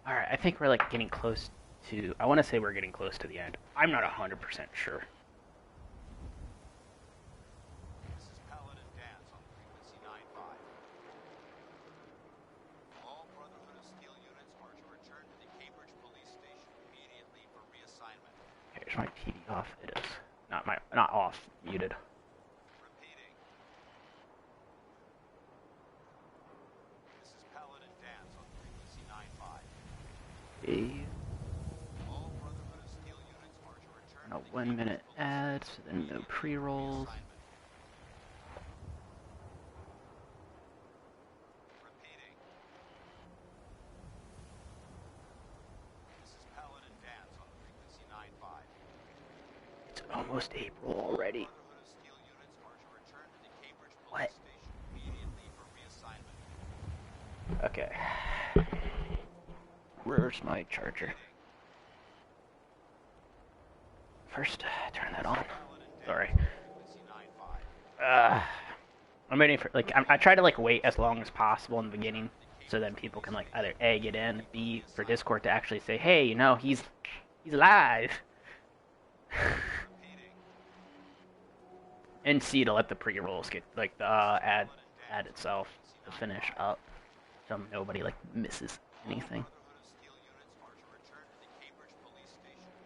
Alright, I think we're like getting close to... I want to say we're getting close to the end. I'm not 100% sure. This is Paladin Dance on frequency 95. All Brotherhood of Steel units are to return to the Cambridge Police Station immediately for reassignment. Okay, is my TV off? It is. Not off, muted. Repeating. This is Paladin Dance on frequency 95. Okay. All Brotherhood of Steel units are to return No to the 1 minute Cambridge Police ads, Station then no immediately for pre-rolls. reassignment. Repeating. This is Paladin Dance on frequency 95. It's almost April already. Brotherhood of Steel units are to return to the Cambridge What? Police Station immediately for reassignment. Okay. Where's my charger? First, turn that on. Sorry. Frequency 95. I'm waiting for, like, I try to, like, wait as long as possible in the beginning, so then people can, like, either A, get in, B, for Discord to actually say, hey, you know, he's live. And C, to let the pre-rolls get, like, the ad itself to finish up, so nobody, like, misses anything.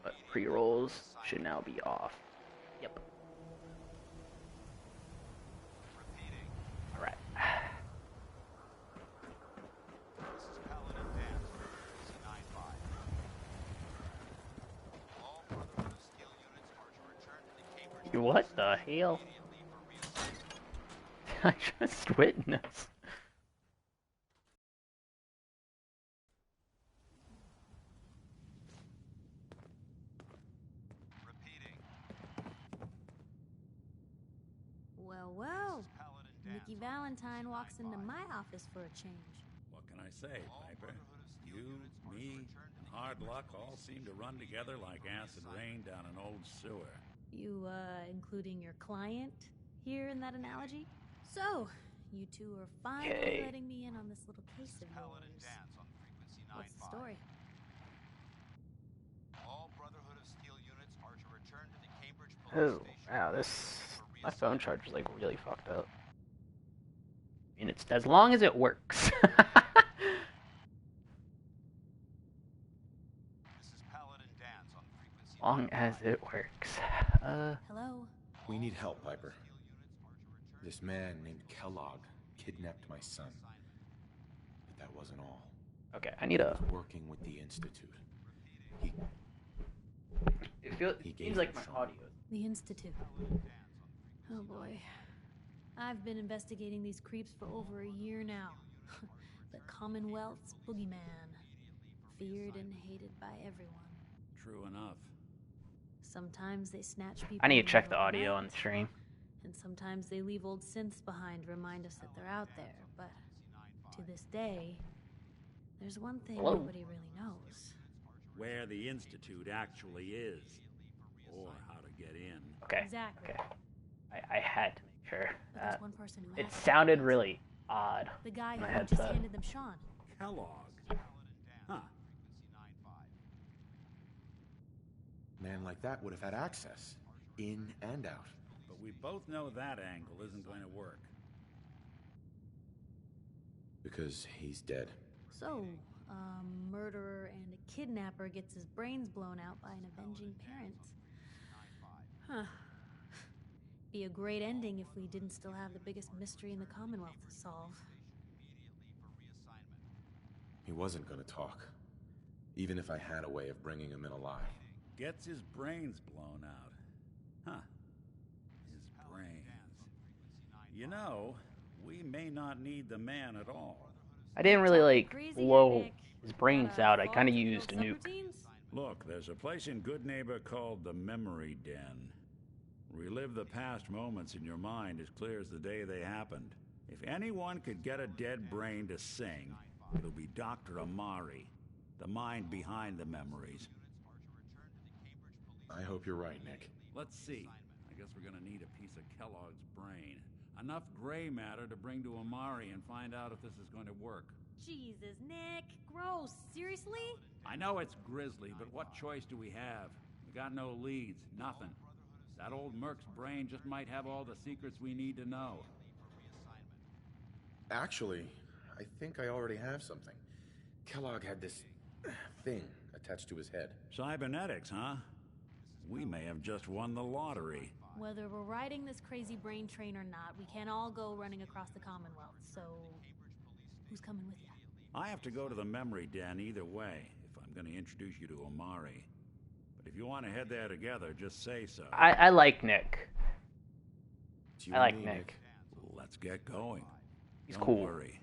But pre-rolls should now be off. Yep. Alright. This is Paladin Dance on frequency 95. All Brotherhood of Steel units are to return to the Cambridge What the hell? immediately for reassignment. I just witnessed. Repeating. Well, Paladin Nikki Dance. Valentine walks into my office for a change. What can I say, Piper? You, me, and hard luck all seem to run together like acid rain down an old sewer. You, including your client here in that analogy? So, you two are finally Okay. letting me in on this little case of Paladin yours. Dance on frequency 95. What's the story? All Brotherhood of Steel units are to return to the Cambridge Police Oh, Station wow, immediately my for phone reassignment. charger's, like, really fucked up. I mean, it's as long as it works. This is Paladin Dance on frequency Long as 95. it works. Hello? We need help, Piper. Steel units are to return This man named Kellogg kidnapped my son. But that wasn't all. Okay, I need He a... was working with the Institute. He It He gave seems like it my some. audio. The Institute. Oh boy. I've been investigating these creeps for over a year now. The Commonwealth's boogeyman. Feared and hated by everyone. True enough. Sometimes they snatch people. I need in to check middle the of audio night, on the stream. And sometimes they leave old synths behind to remind us that they're out there. But to this day, there's one thing Hello? nobody really knows. Where the Institute actually is. Or how to get in. Okay. Exactly. Okay. I had to make sure. But there's one person who It has sounded it. really odd. The guy my who just headset. handed them Sean. Kellogg. Huh. man like that would have had access, in and out. But we both know that angle isn't going to work. Because he's dead. So, a murderer and a kidnapper gets his brains blown out by an avenging parent. Huh. Be a great ending if we didn't still have the biggest mystery in the Commonwealth to solve. He wasn't gonna talk. Even if I had a way of bringing him in alive. Gets his brains blown out. Huh. His brains. You know, we may not need the man at all. I didn't really, like, Crazy here, blow Nick. his brains Got a out. I fault kind of to used a kill nuke. subroutines? Look, there's a place in Good Neighbor called the Memory Den. Relive the past moments in your mind as clear as the day they happened. If anyone could get a dead brain to sing, it'll be Dr. Amari, the mind behind the memories. I hope you're right, Nick. Let's see. I guess we're gonna need a piece of Kellogg's brain. Enough gray matter to bring to Amari and find out if this is going to work. Jesus, Nick. Gross. Seriously? I know it's grisly, but what choice do we have? We got no leads, nothing. That old Merc's brain just might have all the secrets we need to know. Actually, I think I already have something. Kellogg had this thing attached to his head. Cybernetics, huh? We may have just won the lottery. Whether we're riding this crazy brain train or not, we can't all go running across the Commonwealth, so who's coming with you? I have to go to the memory den either way, if I'm going to introduce you to Amari. But if you want to head there together, just say so. I like Nick. You I like and me, Nick. Let's get going. He's Don't cool. worry.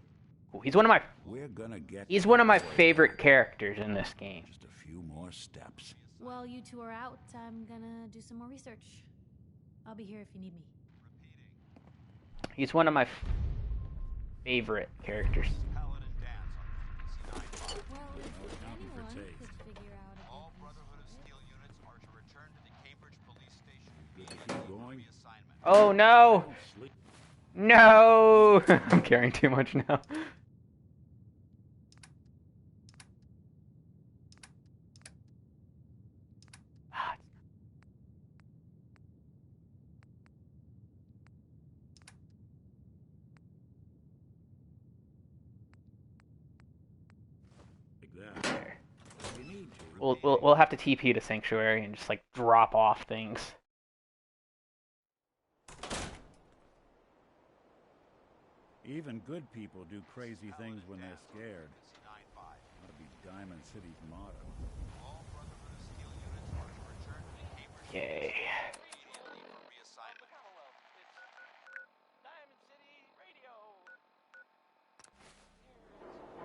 Cool. He's one of my We're gonna get he's one of my that boy favorite back. characters in this game. Just a few more steps. While you two are out, I'm gonna do some more research. I'll be here if you need me. He's one of my favorite characters. Paladin dance on frequency 95. Well, if accounting for anyone taste. could figure out a All good Brotherhood of use for it. Steel units are to return to the Cambridge Police Station Good to immediately keep for going. reassignment. Oh no! Sleep. No! I'm carrying too much now. Ah, Like that. there. If we need to. We'll have to TP to Sanctuary and just like drop off things. Even good people do crazy things when they're scared. Frequency 95. That'll be Diamond City's motto. All Brotherhood of Steel units are to return to the Cambridge Yay. immediately for reassignment.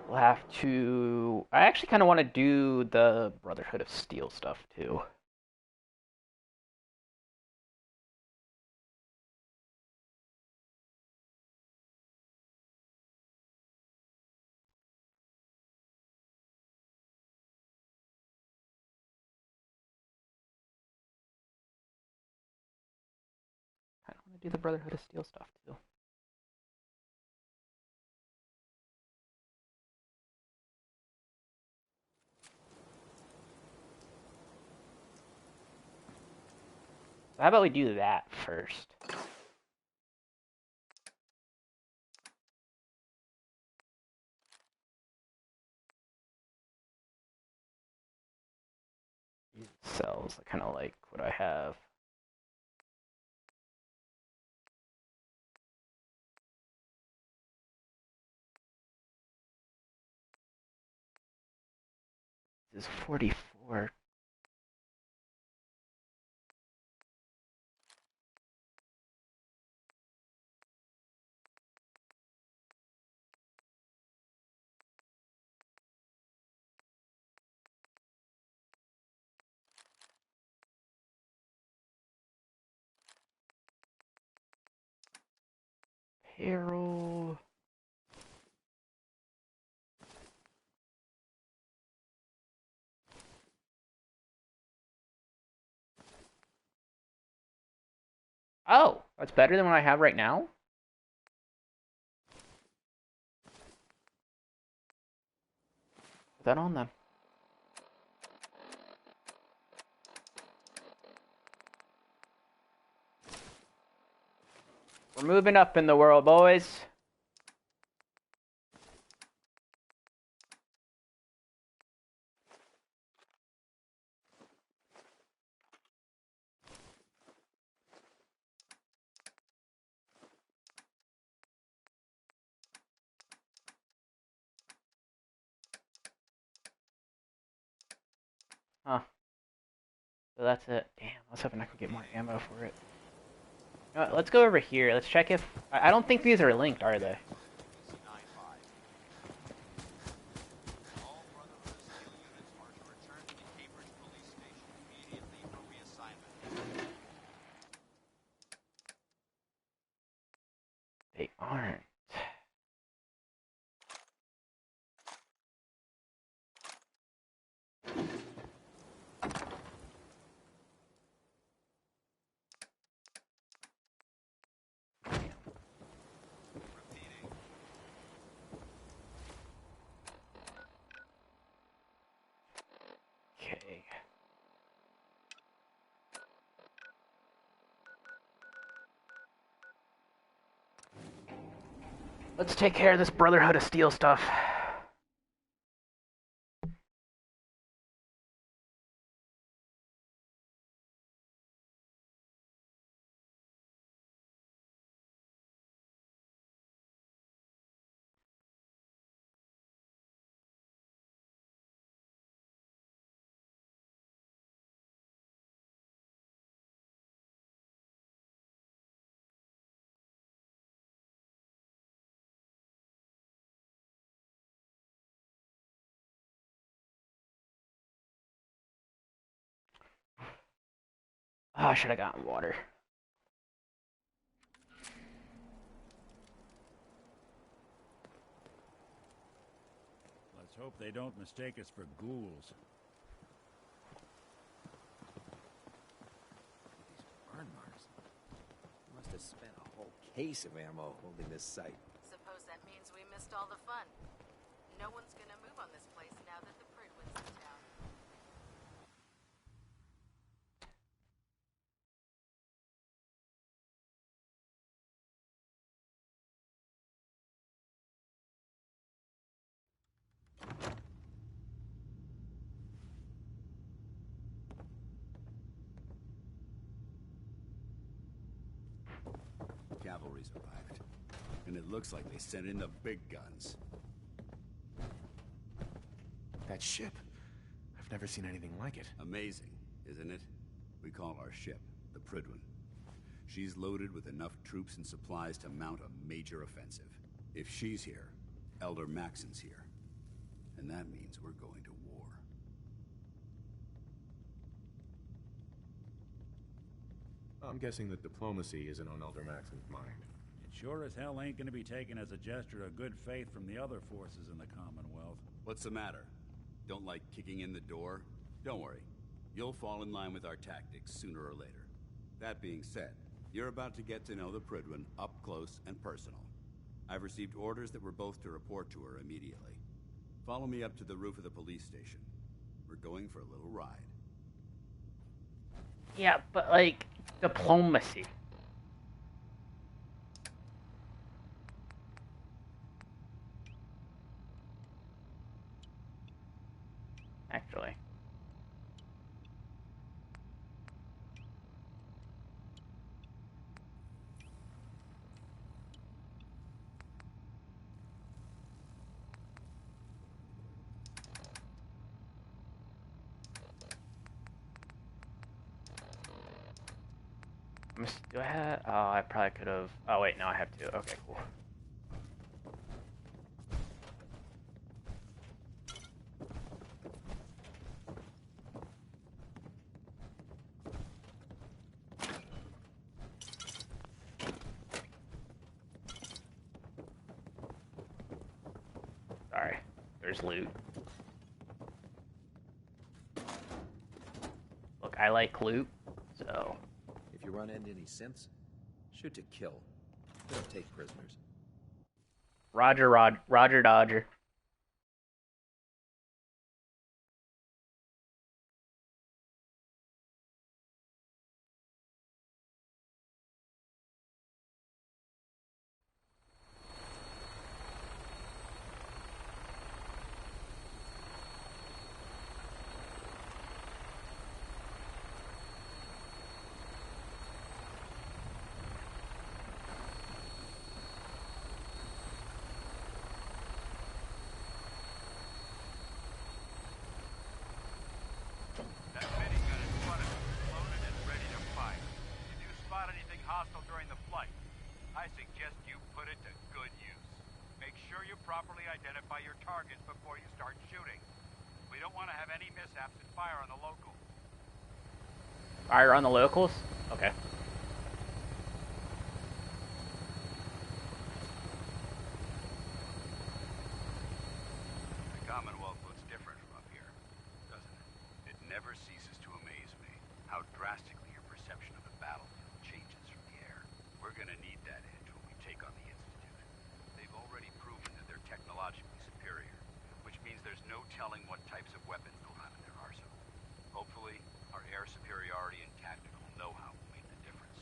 We'll have to. I actually kind of want to do the Brotherhood of Steel stuff too. I want to do the Brotherhood of Steel stuff too. So how about we do that first? These cells, I kind of like what I have. This is 44. Payroll. Oh, that's better than what I have right now? Put that on then. We're moving up in the world, boys. Huh. So that's it. Damn, I was hoping I could get more ammo for it. Let's go over here. Let's check if... I don't think these are linked, are they? Frequency 95. All Brotherhood of Steel units are to return to the Cambridge Police Station immediately for reassignment. They aren't. Let's take care of this Brotherhood of Steel stuff. Oh, I should have gotten water. Let's hope they don't mistake us for ghouls. These burn marks. Must have spent a whole case of ammo holding this site. Suppose that means we missed all the fun. No one's gonna move on this place now that the Pridwin's in town. Cavalry's arrived. And it looks like they sent in the big guns. That ship. I've never seen anything like it. Amazing, isn't it? We call our ship the Pridwin. She's loaded with enough troops and supplies to mount a major offensive. If she's here, Elder Maxon's here. And that means we're going to war. I'm guessing that diplomacy isn't on Elder Maxon's mind. It sure as hell ain't gonna be taken as a gesture of good faith from the other forces in the Commonwealth. What's the matter? Don't like kicking in the door? Don't worry. You'll fall in line with our tactics sooner or later. That being said, you're about to get to know the Pridwin up close and personal. I've received orders that we're both to report to her immediately. Follow me up to the roof of the police station. We're going for a little ride. Yeah, but like, diplomacy. Actually. Do I have? Oh, I probably could have. Oh wait, no, I have to. Okay, cool. Sorry, there's loot. Look, I like loot, so. If you run into any synths, shoot to kill. We don't take prisoners. Roger, Roger, Dodger. That minigun in front of you is loaded and ready to fire. If you spot anything hostile during the flight, I suggest you put it to good use. Make sure you properly identify your targets before you start shooting. We don't want to have any mishaps and fire on the locals. Fire on the locals? Okay. The Commonwealth looks different from up here, doesn't it? It never ceases to amaze me how drastically your perception of the battlefield changes from the air. We're gonna need that edge when we take on the Institute. They've already proven that they're technologically superior, which means there's no telling what types of weapons they'll have in their arsenal. Hopefully, our air superiority and tactical know-how will make the difference.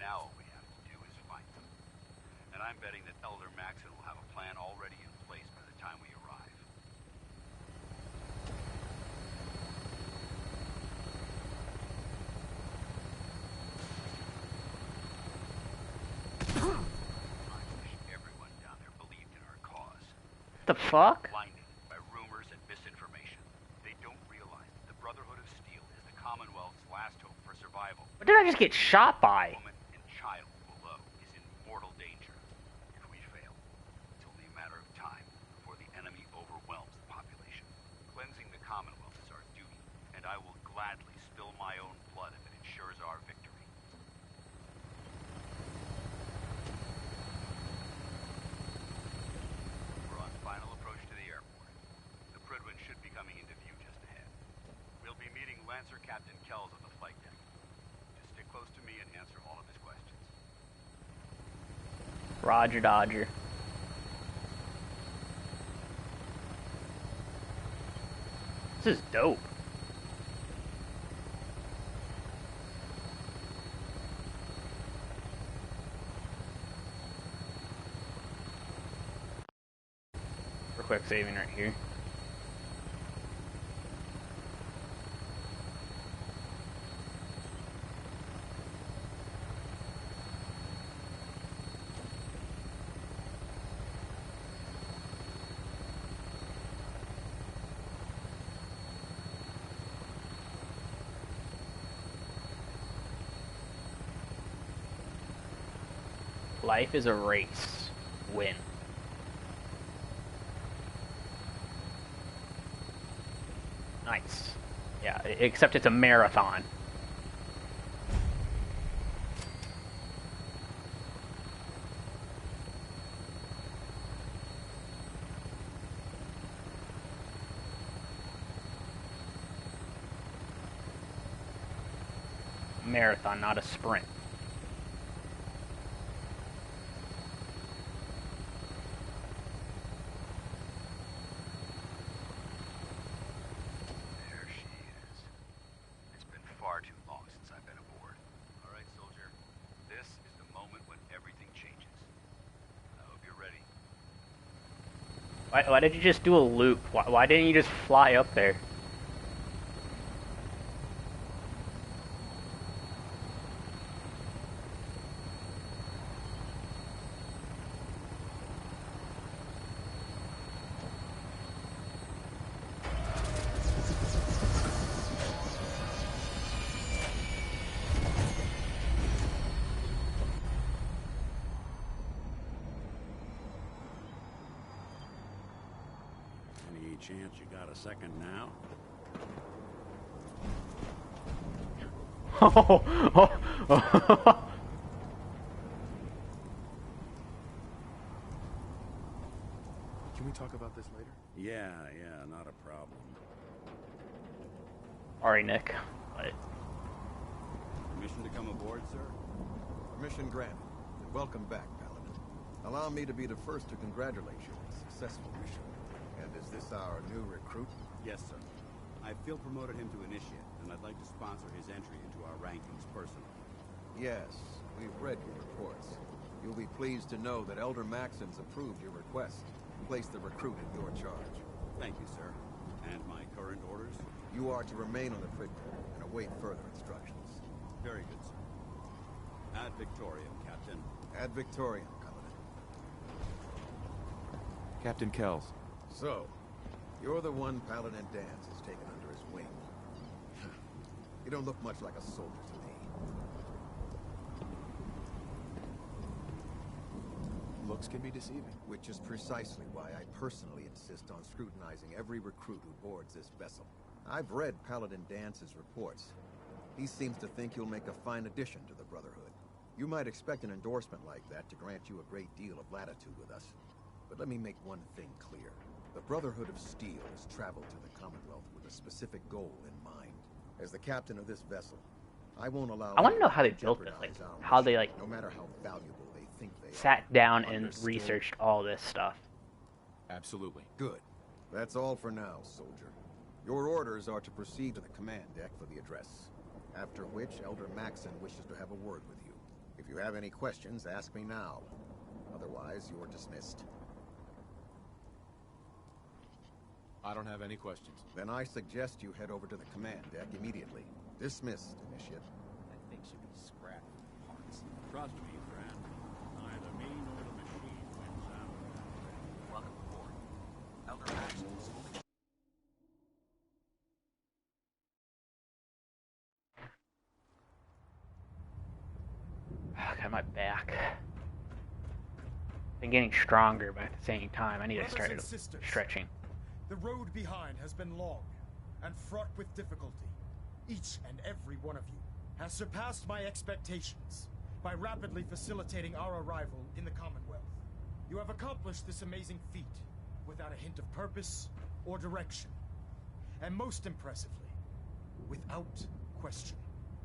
Now all we have to do is fight them. And I'm betting that Elder Maxon will have a plan already in place by the time we arrive. I wish everyone down there believed in our cause. The fuck? Blinded by rumors and misinformation. They don't realize that the Brotherhood of Steel is the Commonwealth's last hope for survival. What did I just get shot by? Woman and child below is in mortal danger. If we fail, it's only a matter of time before the enemy overwhelms the population. Cleansing the Commonwealth is our duty, and I will gladly spill my own blood if it ensures our victory. We're on final approach to the airport. The Prydwen should be coming into view just ahead. We'll be meeting Lancer Captain Kells on the flight deck. Just stick close to me and answer all of his questions. Roger, Dodger. This is dope. Real quick saving right here. Life is a race. Win. Nice. Yeah, except it's a marathon. Marathon, not a sprint. There she is. It's been far too long since I've been aboard. All right, soldier. This is the moment when everything changes. I hope you're ready. Why did you just do a loop? Why didn't you just fly up there? Any chance you got a second now? Can we talk about this later? Yeah, not a problem. Sorry, Nick. Permission to come aboard, sir? Permission granted, and welcome back, Paladin. Allow me to be the first to congratulate you on a successful mission. And is this our new recruit? Yes, sir. I feel promoted him to initiate, and I'd like to sponsor his entry into our rankings personally. Yes, we've read your reports. You'll be pleased to know that Elder Maxon's approved your request and placed the recruit in your charge. Thank you, sir. And my current orders? You are to remain on the Prydwen and await further instructions. Very good, sir. Ad Victoriam, Captain. Ad Victoriam, Paladin. Captain Kells. So, you're the one Paladin Danse has taken under his wing. You don't look much like a soldier to me. Looks can be deceiving. Which is precisely why I personally insist on scrutinizing every recruit who boards this vessel. I've read Paladin Dance's reports. He seems to think you'll make a fine addition to the Brotherhood. You might expect an endorsement like that to grant you a great deal of latitude with us. But let me make one thing clear. The Brotherhood of Steel has traveled to the Commonwealth with a specific goal in mind. As the captain of this vessel, I won't allow... I want to know how they built this, like, how they, like, no matter how valuable they think they sat down and Understood. researched all this stuff. Absolutely. Good. That's all for now, soldier. Your orders are to proceed to the command deck for the address. After which, Elder Maxon wishes to have a word with you. If you have any questions, ask me now. Otherwise, you're dismissed. I don't have any questions. Then I suggest you head over to the command deck immediately. Dismissed, Initiate. That thing should be scrapped for parts. Trust me, friend. Neither me nor the machine wins out. Welcome aboard. Elder Maxwell is holding... God, my back. Been getting stronger, but at the same time, I need to start stretching. The road behind has been long and fraught with difficulty. Each and every one of you has surpassed my expectations by rapidly facilitating our arrival in the Commonwealth. You have accomplished this amazing feat without a hint of purpose or direction. And most impressively, without question.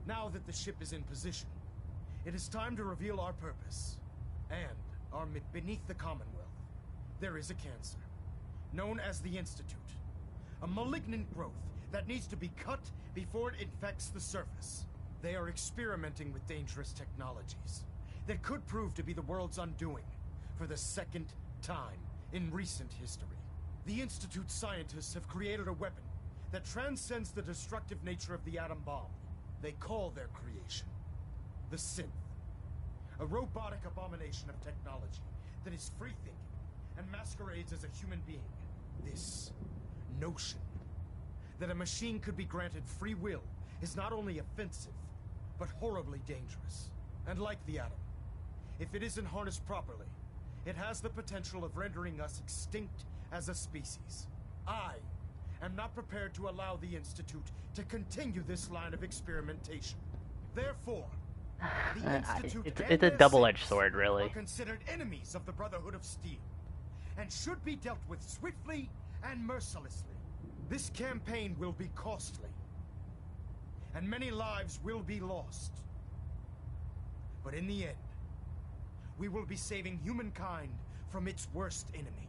Now that the ship is in position, it is time to reveal our purpose. And beneath the Commonwealth, there is a cancer, known as the Institute. A malignant growth that needs to be cut before it infects the surface. They are experimenting with dangerous technologies that could prove to be the world's undoing for the second time in recent history. The Institute's scientists have created a weapon that transcends the destructive nature of the atom bomb. They call their creation the Synth. A robotic abomination of technology that is free-thinking and masquerades as a human being. This notion that a machine could be granted free will is not only offensive, but horribly dangerous. And like the atom, if it isn't harnessed properly, it has the potential of rendering us extinct as a species. I am not prepared to allow the Institute to continue this line of experimentation. Therefore, the Institute it's a double-edged sword, really. are considered enemies of the Brotherhood of Steel, and should be dealt with swiftly and mercilessly. This campaign will be costly, and many lives will be lost. But in the end, we will be saving humankind from its worst enemy.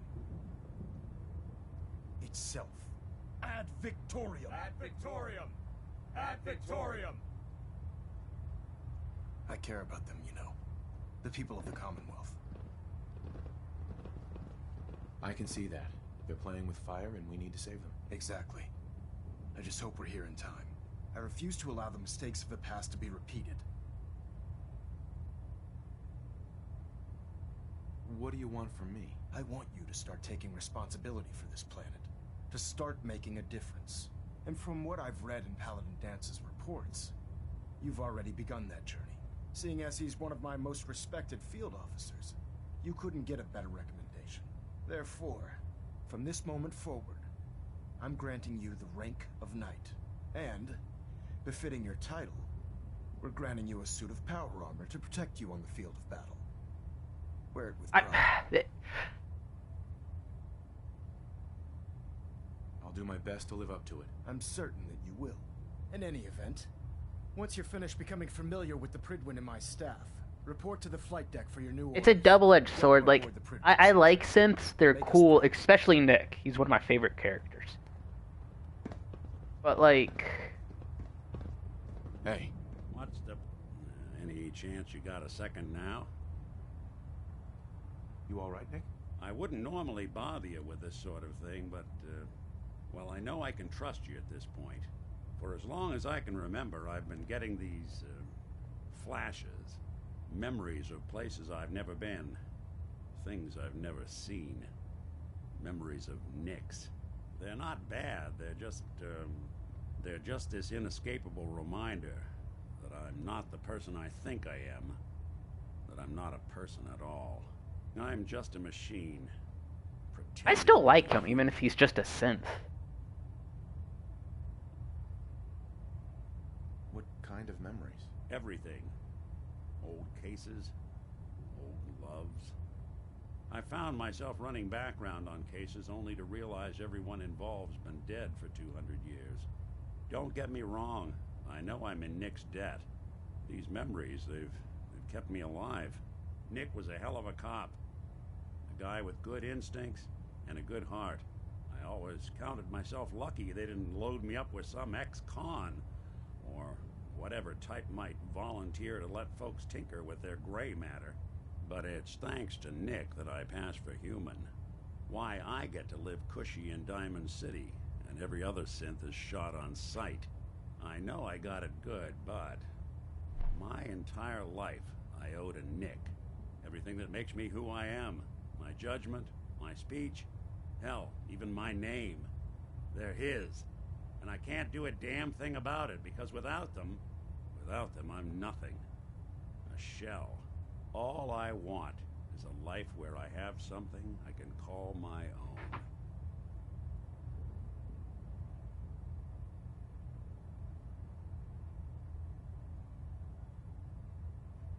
Itself. Ad Victoriam! Ad Victoriam! Ad Victoriam! I care about them, you know. The people of the Commonwealth. I can see that. They're playing with fire and we need to save them. Exactly. I just hope we're here in time. I refuse to allow the mistakes of the past to be repeated. What do you want from me? I want you to start taking responsibility for this planet. To start making a difference. And from what I've read in Paladin Dance's reports, you've already begun that journey. Seeing as he's one of my most respected field officers, you couldn't get a better recommendation. Therefore, from this moment forward, I'm granting you the rank of Knight. And, befitting your title, we're granting you a suit of power armor to protect you on the field of battle. Wear it with pride. I'll do my best to live up to it. I'm certain that you will. In any event, once you're finished becoming familiar with the Pridwin and my staff, report to the flight deck for your new It's a double-edged sword. Like, I like synths. They're Make us cool, proud. especially Nick. He's one of my favorite characters. But, like... Hey, What's the... any chance you got a second now? you all right, Nick? I wouldn't normally bother you with this sort of thing, but, well, I know I can trust you at this point. For as long as I can remember, I've been getting these, flashes. Memories of places I've never been. Things I've never seen. Memories of Nicks. They're not bad, they're just this inescapable reminder that I'm not the person I think I am. That I'm not a person at all. I'm just a machine. I still like him, even if he's just a synth. What kind of memories? Everything. Old cases. Old loves. I found myself running background on cases only to realize everyone involved's been dead for 200 years. Don't get me wrong. I know I'm in Nick's debt. These memories, they've kept me alive. Nick was a hell of a cop. A guy with good instincts and a good heart. I always counted myself lucky they didn't load me up with some ex-con, or whatever type might volunteer to let folks tinker with their gray matter. But it's thanks to Nick that I pass for human. Why I get to live cushy in Diamond City, and every other synth is shot on sight. I know I got it good, but my entire life I owe to Nick. Everything that makes me who I am. My judgment, my speech, hell, even my name. They're his. And I can't do a damn thing about it, because without them, I'm nothing. A shell. All I want is a life where I have something I can call my own.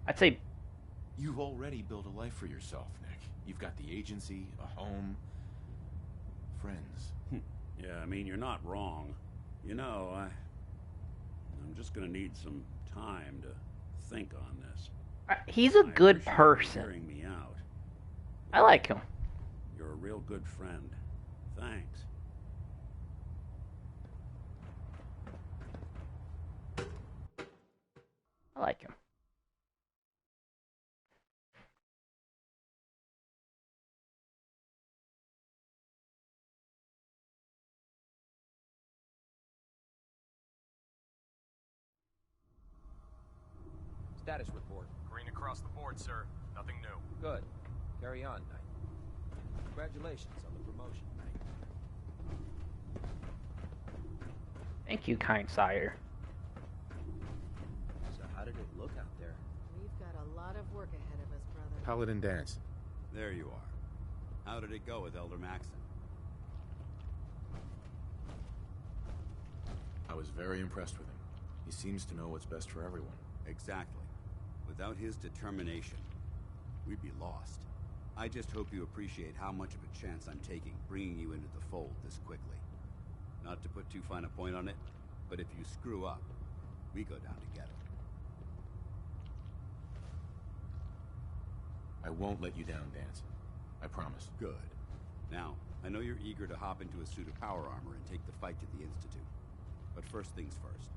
I'd say You've already built a life for yourself, Nick. You've got the agency, a home, friends. Yeah, I mean, you're not wrong. You know, I'm just gonna need some time to think on this. he's a good appreciate you person. hearing me out. I like him. You're a real good friend. Thanks. I like him. Status report. Green across the board, sir. Nothing new. Good. Carry on, Knight. Congratulations on the promotion, Knight. Thank you, kind sire. So how did it look out there? We've got a lot of work ahead of us, brother. Paladin Dance. There you are. How did it go with Elder Maxon? I was very impressed with him. He seems to know what's best for everyone. Exactly. Without his determination, we'd be lost. I just hope you appreciate how much of a chance I'm taking bringing you into the fold this quickly. Not to put too fine a point on it, but if you screw up, we go down together. I won't let you down, Dance. I promise. Good. Now, I know you're eager to hop into a suit of power armor and take the fight to the Institute. But first things first.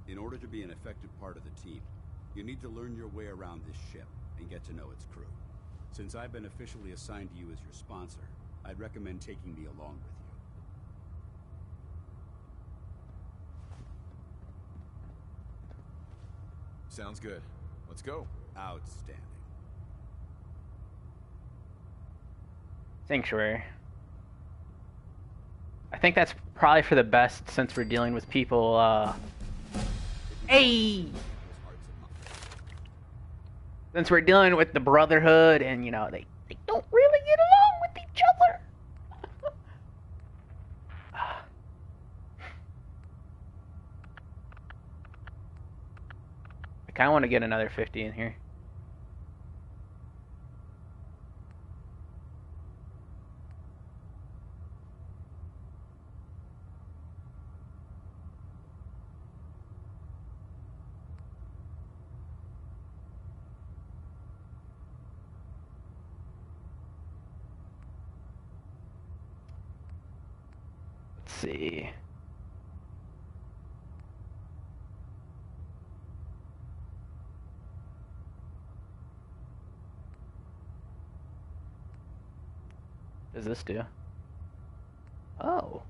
In order to be an effective part of the team, you need to learn your way around this ship and get to know its crew. Since I've been officially assigned to you as your sponsor, I'd recommend taking me along with you. Sounds good. Let's go. Outstanding. Sanctuary. I think that's probably for the best since we're dealing with people, Hey! Since we're dealing with the Brotherhood and, you know, they don't really get along with each other. I kind of want to get another 50 in here. Let's see. What does this do? Oh.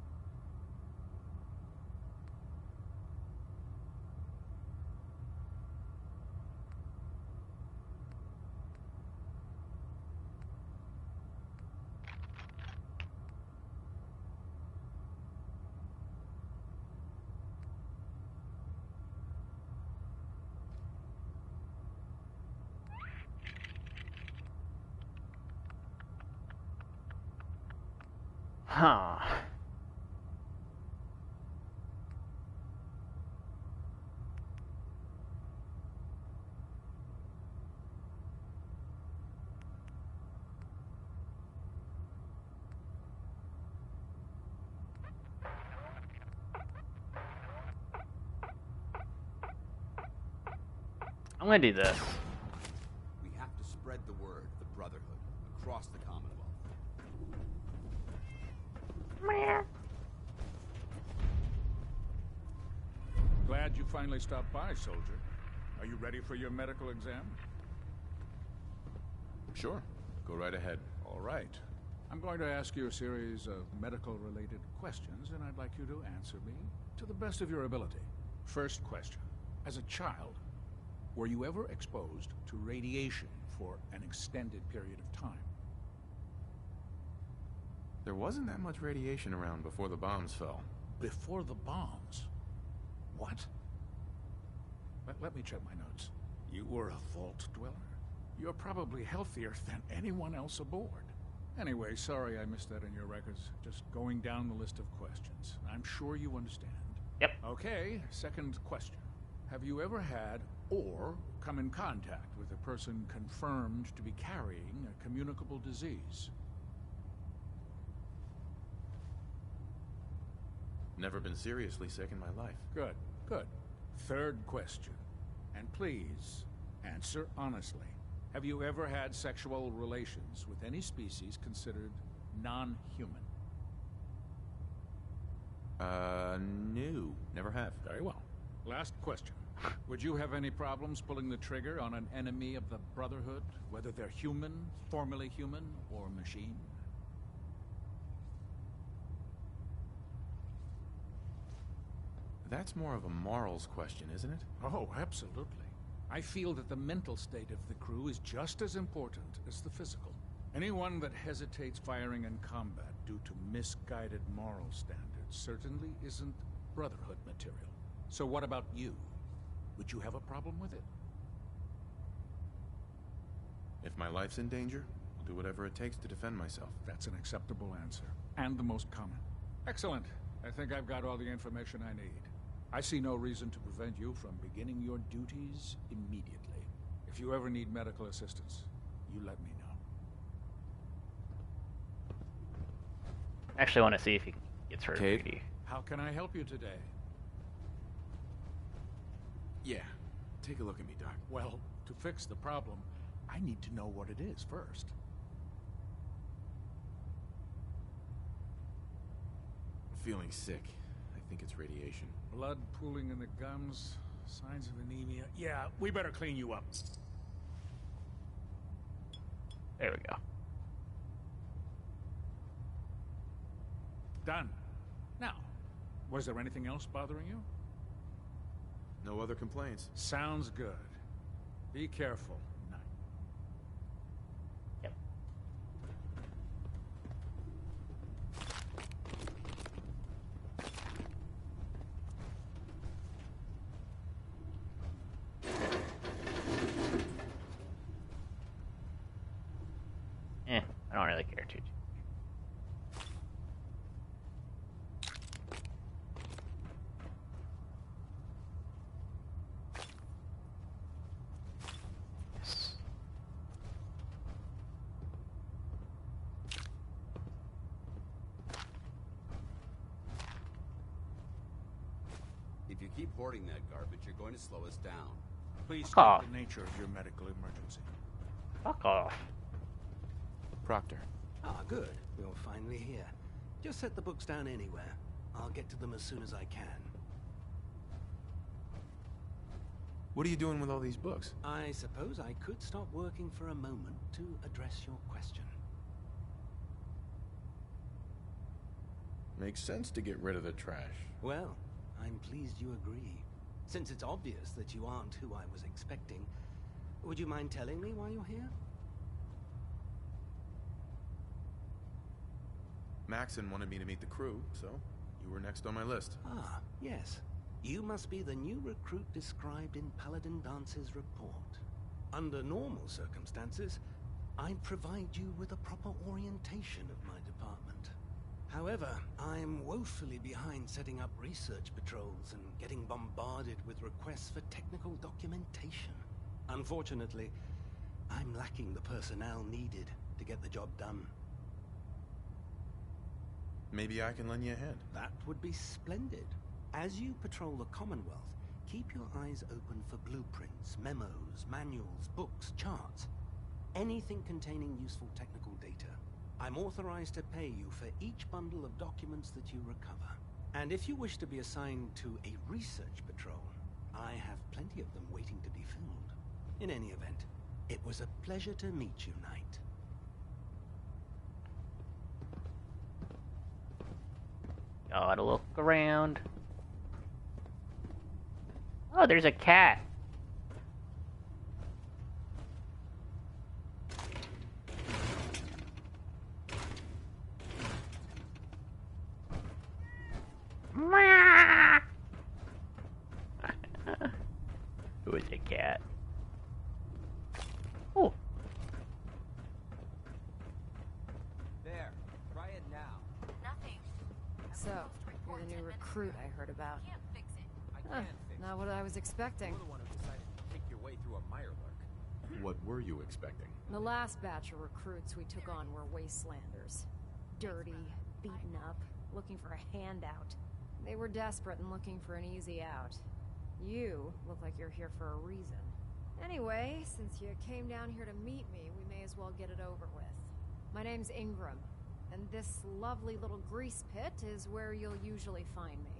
Huh. I'm gonna do this. We have to spread the word of the Brotherhood across the Commonwealth. Glad you finally stopped by, soldier. Are you ready for your medical exam? Sure. Go right ahead. All right. I'm going to ask you a series of medical-related questions, and I'd like you to answer me to the best of your ability. First question. As a child, were you ever exposed to radiation for an extended period of time? There wasn't that much radiation around before the bombs fell. Before the bombs? What? Let me check my notes. You were a vault dweller? You're probably healthier than anyone else aboard. Anyway, sorry I missed that in your records. Just going down the list of questions. I'm sure you understand. Yep. Okay, second question. Have you ever had or come in contact with a person confirmed to be carrying a communicable disease? Never been seriously sick in my life. Good, good. Third question. And please, answer honestly. Have you ever had sexual relations with any species considered non-human? No. Never have. Very well. Last question. Would you have any problems pulling the trigger on an enemy of the Brotherhood, whether they're human, formerly human, or machine? That's more of a morals question, isn't it? Oh, absolutely. I feel that the mental state of the crew is just as important as the physical. Anyone that hesitates firing in combat due to misguided moral standards certainly isn't Brotherhood material. So what about you? Would you have a problem with it? If my life's in danger, I'll do whatever it takes to defend myself. That's an acceptable answer. And the most common. Excellent. I think I've got all the information I need. I see no reason to prevent you from beginning your duties immediately. If you ever need medical assistance, you let me know. I actually want to see if he gets hurt. Kate? How can I help you today? Yeah. Take a look at me, Doc. Well, to fix the problem, I need to know what it is first. I'm feeling sick. I think it's radiation. Blood pooling in the gums, signs of anemia. Yeah, we better clean you up. There we go. Done. Now, was there anything else bothering you? No other complaints. Sounds good. Be careful. Night. Yep. I don't really care too. If you keep hoarding that garbage, you're going to slow us down. Please state Fuck off. the nature of your medical emergency. Fuck off. Proctor. Ah, good. You're finally here. Just set the books down anywhere. I'll get to them as soon as I can. What are you doing with all these books? I suppose I could stop working for a moment to address your question. Makes sense to get rid of the trash. Well, I'm pleased you agree. Since it's obvious that you aren't who I was expecting, would you mind telling me why you're here? Maxon wanted me to meet the crew, so you were next on my list. Ah, yes. You must be the new recruit described in Paladin Dance's report. Under normal circumstances, I'd provide you with a proper orientation of my department. However, I'm woefully behind setting up research patrols and getting bombarded with requests for technical documentation. Unfortunately, I'm lacking the personnel needed to get the job done. Maybe I can lend you a hand. That would be splendid. As you patrol the Commonwealth, keep your eyes open for blueprints, memos, manuals, books, charts. Anything containing useful technical data. I'm authorized to pay you for each bundle of documents that you recover. And if you wish to be assigned to a research patrol, I have plenty of them waiting to be filled. In any event, It was a pleasure to meet you, Knight. Gotta look around. Oh, there's a cat. Who is a cat? Oh. There. Try it now. Nothing. So, you're the new recruit I heard about. Can't fix it. I can't fix Not what I was expecting. You're the one who decided to kick your way through a mirelurk. What were you expecting? The last batch of recruits we took on were Wastelanders. Dirty, beaten up, looking for a handout. They were desperate and looking for an easy out. You look like you're here for a reason. Anyway, since you came down here to meet me, we may as well get it over with. My name's Ingram, and this lovely little grease pit is where you'll usually find me.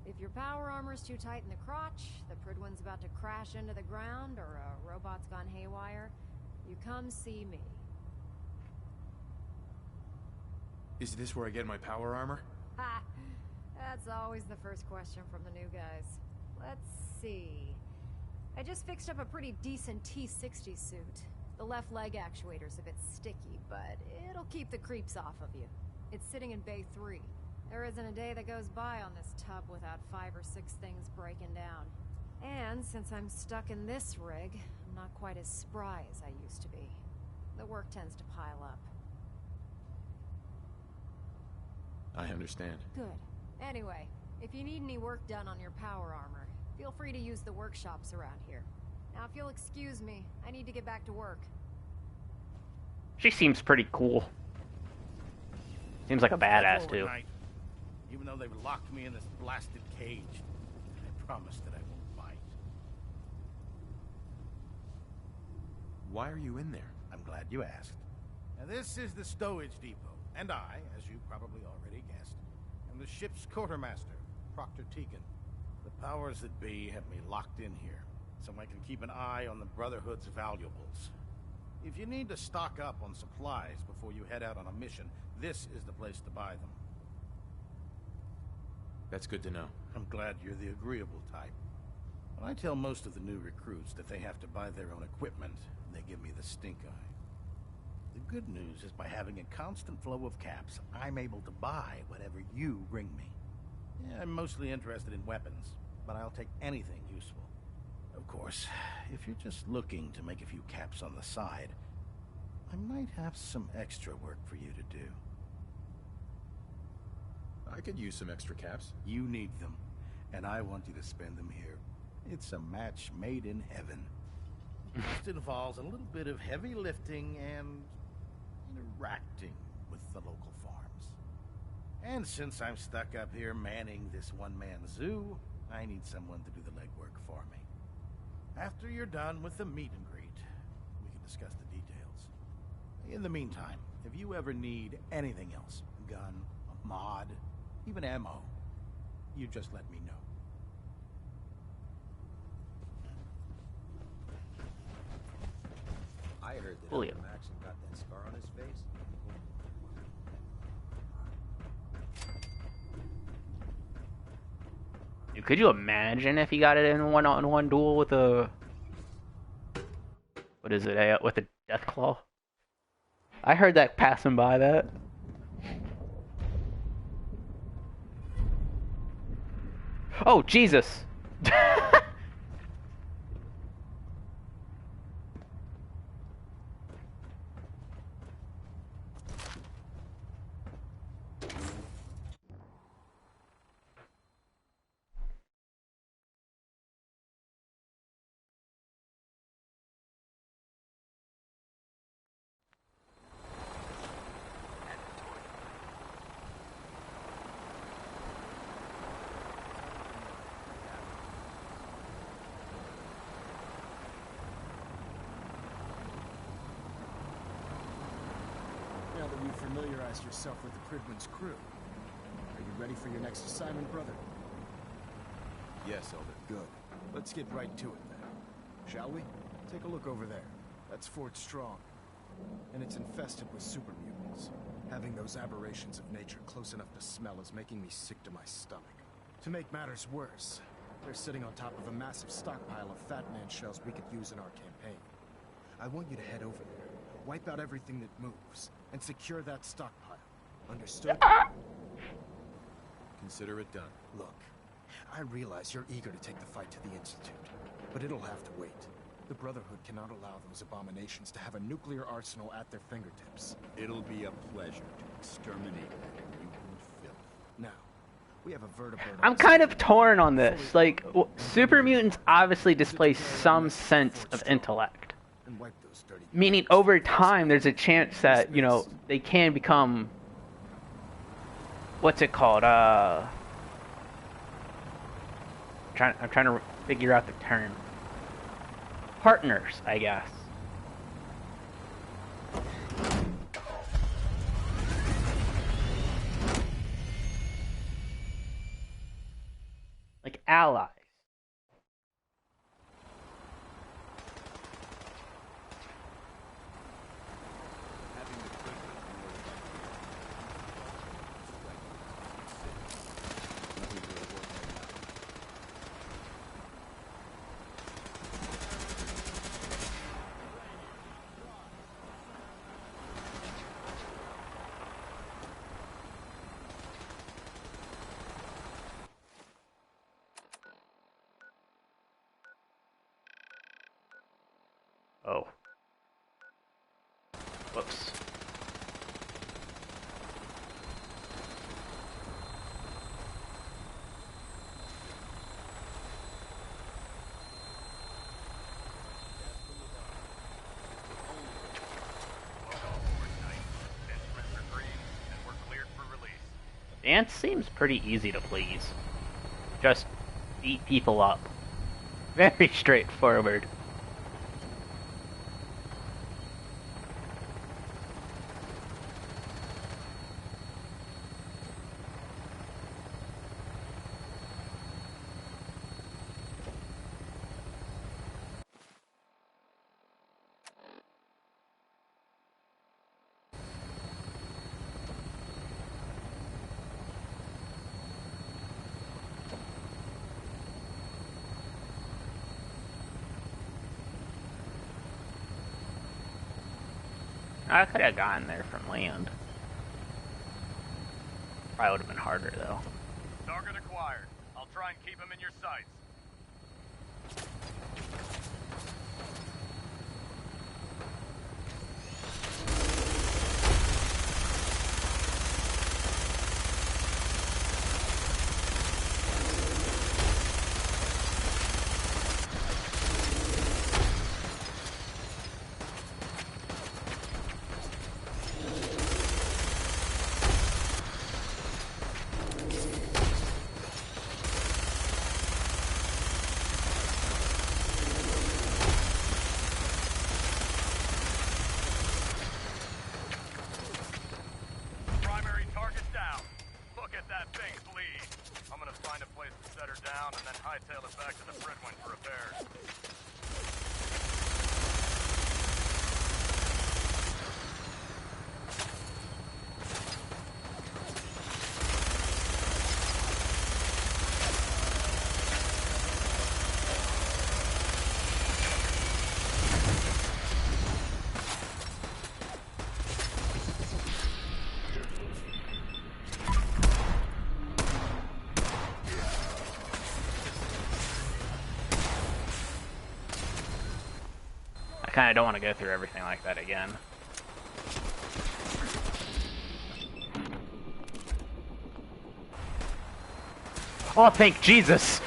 If your power armor's too tight in the crotch, the Pridwin's about to crash into the ground, or a robot's gone haywire, you come see me. Is this where I get my power armor? Ha! That's always the first question from the new guys. Let's see. I just fixed up a pretty decent T-60 suit. The left leg actuator's a bit sticky, but it'll keep the creeps off of you. It's sitting in Bay 3. There isn't a day that goes by on this tub without 5 or 6 things breaking down. And since I'm stuck in this rig, I'm not quite as spry as I used to be. The work tends to pile up. I understand. Good. Anyway, if you need any work done on your power armor, feel free to use the workshops around here. Now, if you'll excuse me, I need to get back to work. She seems pretty cool. Seems like a badass, too. Night. Even though they've locked me in this blasted cage, I promise that I won't bite. Why are you in there? I'm glad you asked. Now, this is the stowage depot, and I, as you probably already guessed, am the ship's quartermaster, Proctor Tegan. The powers that be have me locked in here, so I can keep an eye on the Brotherhood's valuables. If you need to stock up on supplies before you head out on a mission, this is the place to buy them. That's good to know. I'm glad you're the agreeable type. When I tell most of the new recruits that they have to buy their own equipment, they give me the stink eye. The good news is by having a constant flow of caps, I'm able to buy whatever you bring me. Yeah, I'm mostly interested in weapons, but I'll take anything useful. Of course, if you're just looking to make a few caps on the side, I might have some extra work for you to do. I could use some extra caps. You need them, and I want you to spend them here. It's a match made in heaven. It just involves a little bit of heavy lifting and interacting with the local farms. And since I'm stuck up here manning this one-man zoo, I need someone to do the legwork for me. After you're done with the meet and greet, we can discuss the details. In the meantime, if you ever need anything else, a gun, a mod, even ammo, you just let me know. I heard that Julio. Maxon got that scar on his face. Dude, could you imagine if he got it in a one-on-one duel with a... What is it? With a death claw? I heard that passing by that. Oh, Jesus! Now that you've familiarized yourself with the Pridwin's crew, are you ready for your next assignment, brother? Yes, Elder. Good. Let's get right to it, then. Shall we? Take a look over there. That's Fort Strong. And it's infested with super mutants. Having those aberrations of nature close enough to smell is making me sick to my stomach. To make matters worse, they're sitting on top of a massive stockpile of Fat Man shells we could use in our campaign. I want you to head over there, wipe out everything that moves, and secure that stockpile. Understood? Consider it done. Look, I realize you're eager to take the fight to the Institute, but it'll have to wait. The Brotherhood cannot allow those abominations to have a nuclear arsenal at their fingertips. It'll be a pleasure to exterminate that mutant filth. Now, we have a vertebrate. I'm kind of torn on this. Like, super mutants obviously display some sense of intellect. Meaning, over time, there's a chance that, you know, they can become... What's it called? I'm trying to figure out the term. Partners, I guess. Like allies. Oh. Whoops. Dance seems pretty easy to please. Just beat people up. Very straightforward. I could have gotten there from land. Probably would have been harder, though. Target acquired. I'll try and keep him in your sights. I kind of don't want to go through everything like that again. Oh, thank Jesus!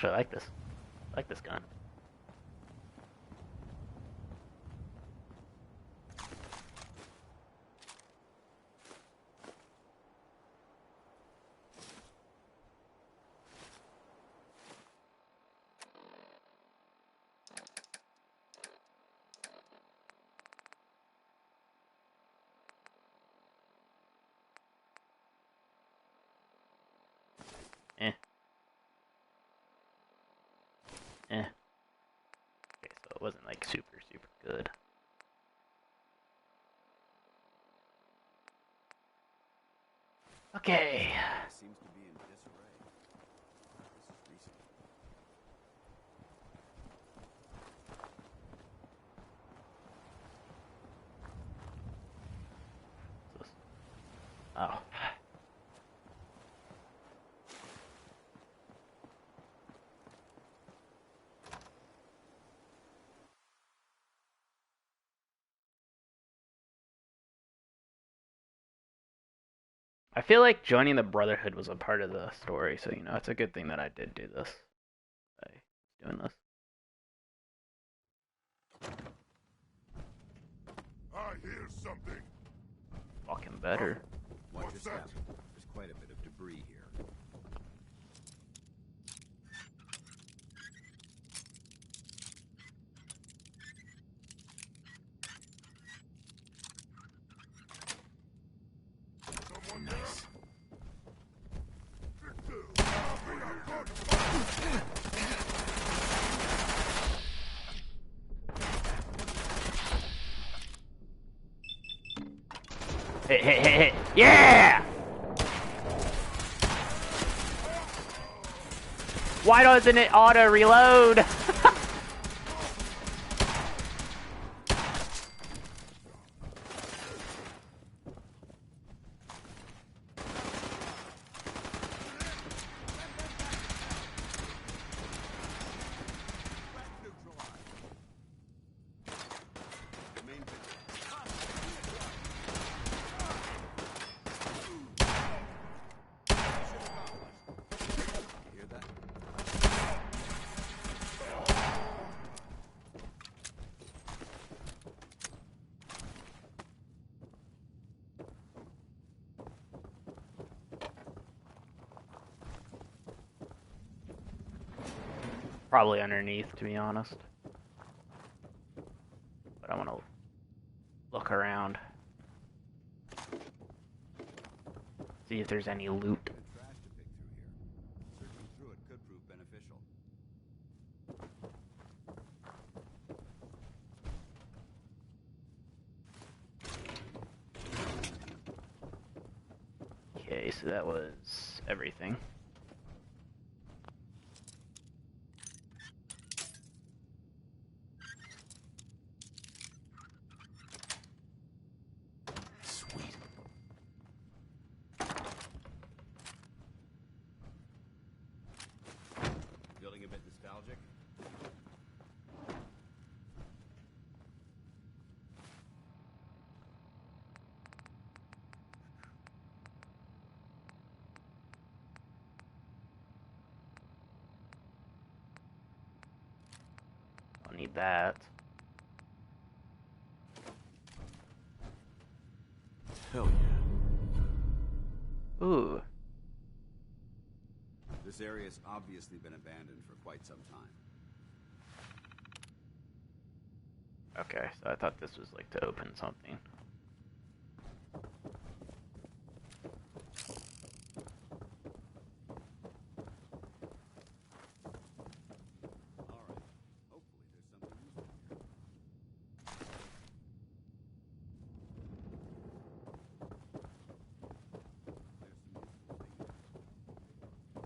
actually like this. I like this gun. Eh. Okay, so it wasn't like super good. Okay. Seems to be in disarray. This is recent. Oh. I feel like joining the Brotherhood was a part of the story, so, you know, it's a good thing that I did do this. By doing this. I hear something. Fucking better. Watch your step. There's quite a bit of debris here. Nice. Hit. Yeah! Why doesn't it auto reload? Hear that? Probably underneath, to be honest. But I want to look around. See if there's any loot. Trash to pick through here. Searching through it could prove beneficial. Okay, so that was everything. Sweet. Feeling a bit nostalgic? I'll need that. Hell yeah. Ooh. This area's obviously been abandoned for quite some time. Okay, so I thought this was like to open something. Alright. Hopefully there's something useful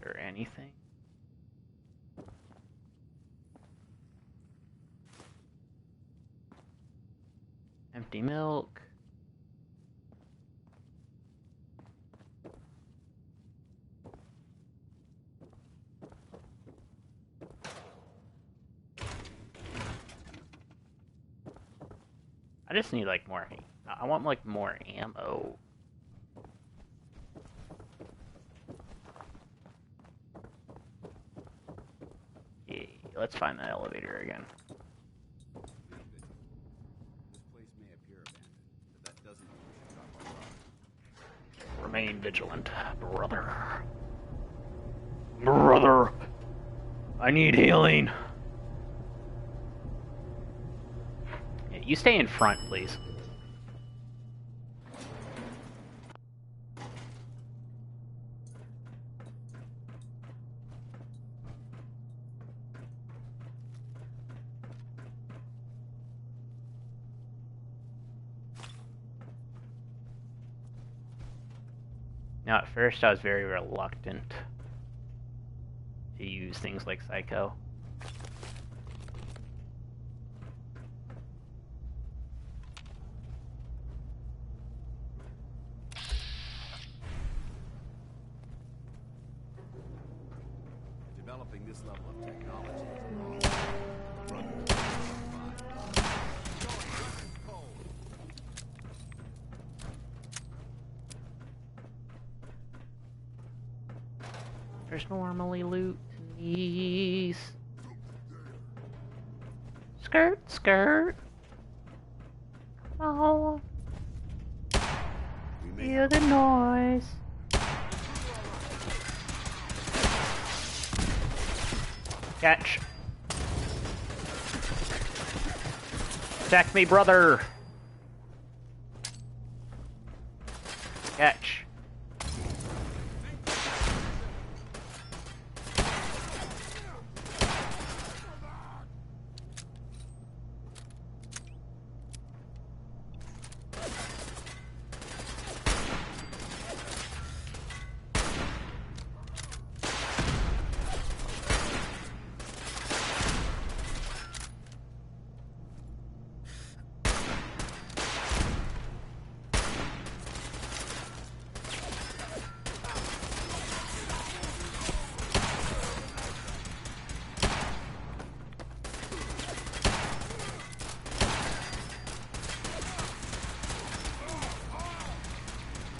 here. Or anything? Empty milk. I just need like more. I want like more ammo. Let's find the elevator again. This place may appear abandoned, but that doesn't mean we should drop our guard. Remain vigilant, brother. Brother, I need healing. Yeah, you stay in front, please. Now, at first, I was very reluctant to use things like Psycho. Developing this level of technology There's normally loot in these. Skirt, skirt. Oh. Hear the noise. Catch. Attack me, brother. Catch.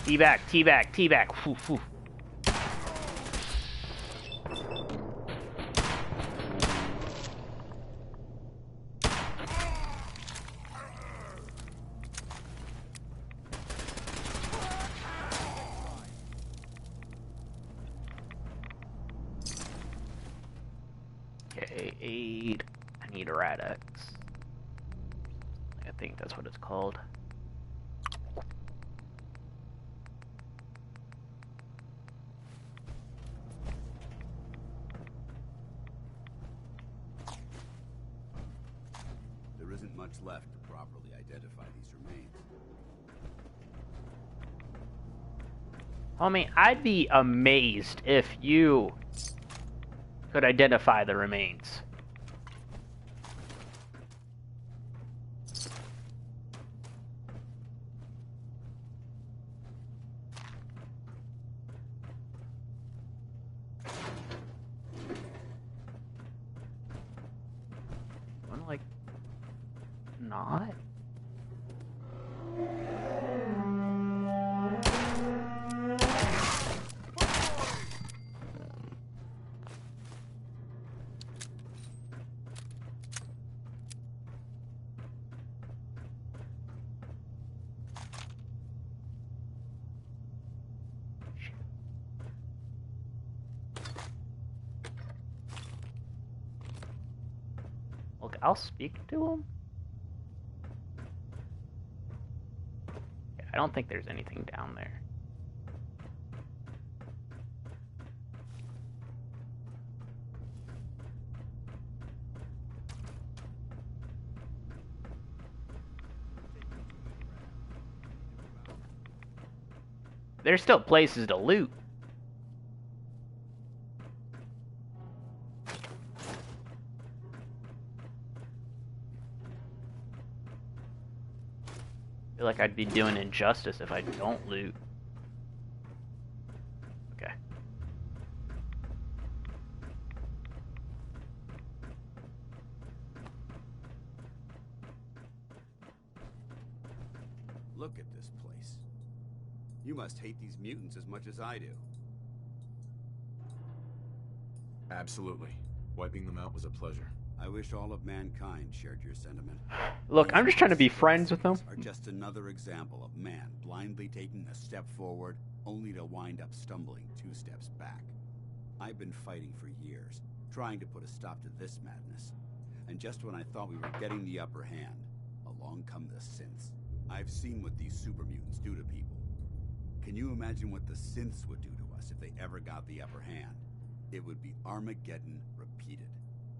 Teabag, teabag, teabag. Whew, whew. Okay, aid. I need a Radix. I think that's what it's called. There isn't much left to properly identify these remains. Homie, I'd be amazed if you could identify the remains. I'm like, not? Look, I'll speak to him. Yeah, I don't think there's anything down there. There's still places to loot. I feel like I'd be doing injustice if I don't loot. Okay. Look at this place. You must hate these mutants as much as I do. Absolutely. Wiping them out was a pleasure. I wish all of mankind shared your sentiment. Look, I'm just trying to be These friends with them. are just another example of man blindly taking a step forward, only to wind up stumbling 2 steps back. I've been fighting for years, trying to put a stop to this madness. And just when I thought we were getting the upper hand, along come the synths. I've seen what these super mutants do to people. Can you imagine what the synths would do to us if they ever got the upper hand? It would be Armageddon repeated,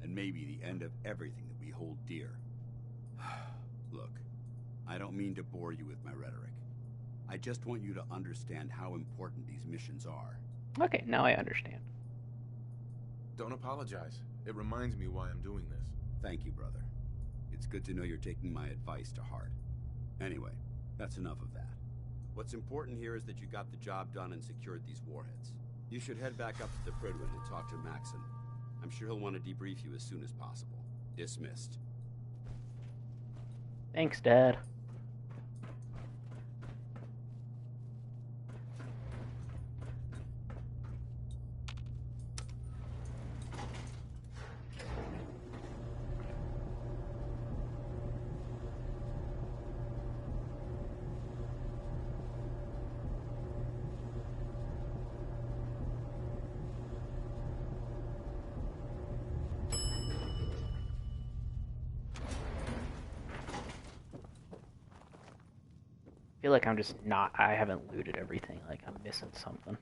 and maybe the end of everything that we hold dear. Look, I don't mean to bore you with my rhetoric. I just want you to understand how important these missions are. Okay, now I understand. Don't apologize. It reminds me why I'm doing this. Thank you, brother. It's good to know you're taking my advice to heart. Anyway, that's enough of that. What's important here is that you got the job done and secured these warheads. You should head back up to the Prydwen and talk to Maxon. I'm sure he'll want to debrief you as soon as possible. Dismissed. Thanks, Dad. I feel like I'm just not, I haven't looted everything, like I'm missing something.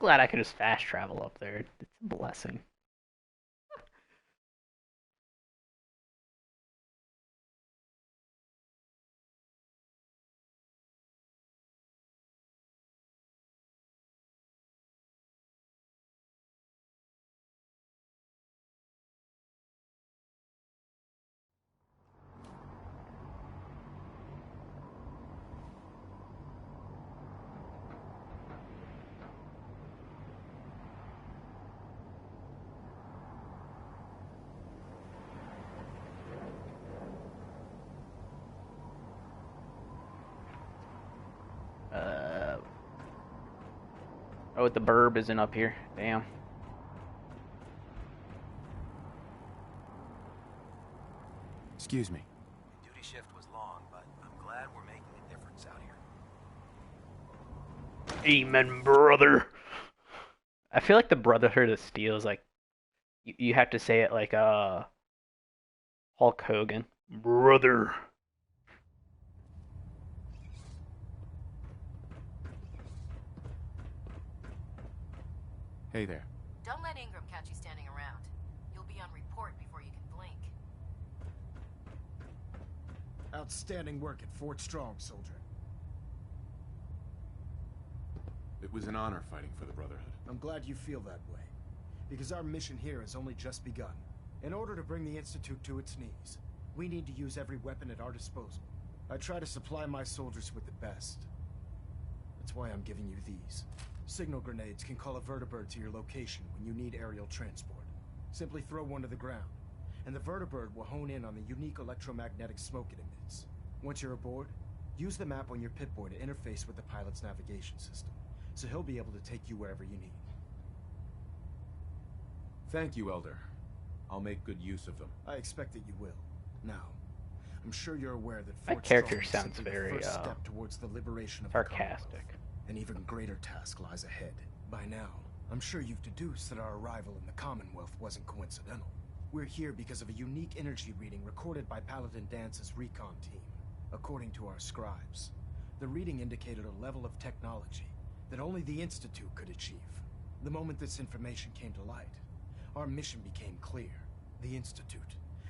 Glad I could just fast travel up there. It's a blessing. Oh, the burb isn't up here. Damn. Excuse me. Duty shift was long, but I'm glad we're making a difference out here. Amen, brother. I feel like the Brotherhood of Steel is like, you have to say it like Hulk Hogan. Brother. Hey there. Don't let Ingram catch you standing around. You'll be on report before you can blink. Outstanding work at Fort Strong, soldier. It was an honor fighting for the Brotherhood. I'm glad you feel that way, because our mission here has only just begun. In order to bring the Institute to its knees, we need to use every weapon at our disposal. I try to supply my soldiers with the best. That's why I'm giving you these. Signal grenades can call a vertibird to your location when you need aerial transport. Simply throw one to the ground, and the vertibird will hone in on the unique electromagnetic smoke it emits. Once you're aboard, use the map on your Pip-Boy to interface with the pilot's navigation system, so he'll be able to take you wherever you need. Thank you, Elder. I'll make good use of them. I expect that you will. Now, I'm sure you're aware that My Fort character Strong is sounds simply very the first step towards the liberation of sarcastic. An even greater task lies ahead. By now, I'm sure you've deduced that our arrival in the Commonwealth wasn't coincidental. We're here because of a unique energy reading recorded by Paladin Dance's recon team. According to our scribes, The reading indicated a level of technology that only the Institute could achieve. The moment this information came to light, our mission became clear. The Institute,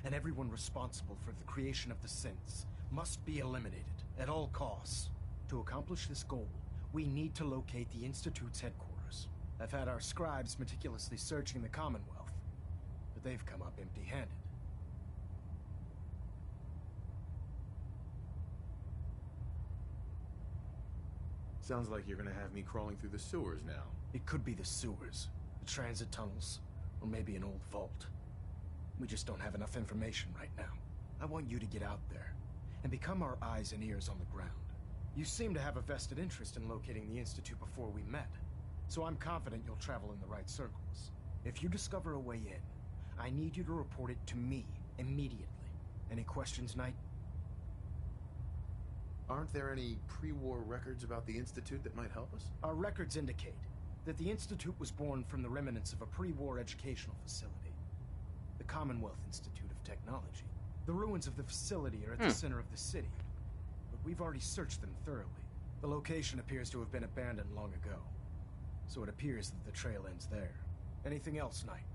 and everyone responsible for the creation of the synths, must be eliminated at all costs. To accomplish this goal, we need to locate the Institute's headquarters. I've had our scribes meticulously searching the Commonwealth, but they've come up empty-handed. Sounds like you're gonna have me crawling through the sewers now. It could be the sewers, the transit tunnels, or maybe an old vault. We just don't have enough information right now. I want you to get out there and become our eyes and ears on the ground. You seem to have a vested interest in locating the Institute before we met, so I'm confident you'll travel in the right circles. If you discover a way in, I need you to report it to me immediately. Any questions, Knight? Aren't there any pre-war records about the Institute that might help us? Our records indicate that the Institute was born from the remnants of a pre-war educational facility, the Commonwealth Institute of Technology. The ruins of the facility are at the center of the city, but we've already searched them thoroughly. The location appears to have been abandoned long ago, so it appears that the trail ends there. Anything else, Knight?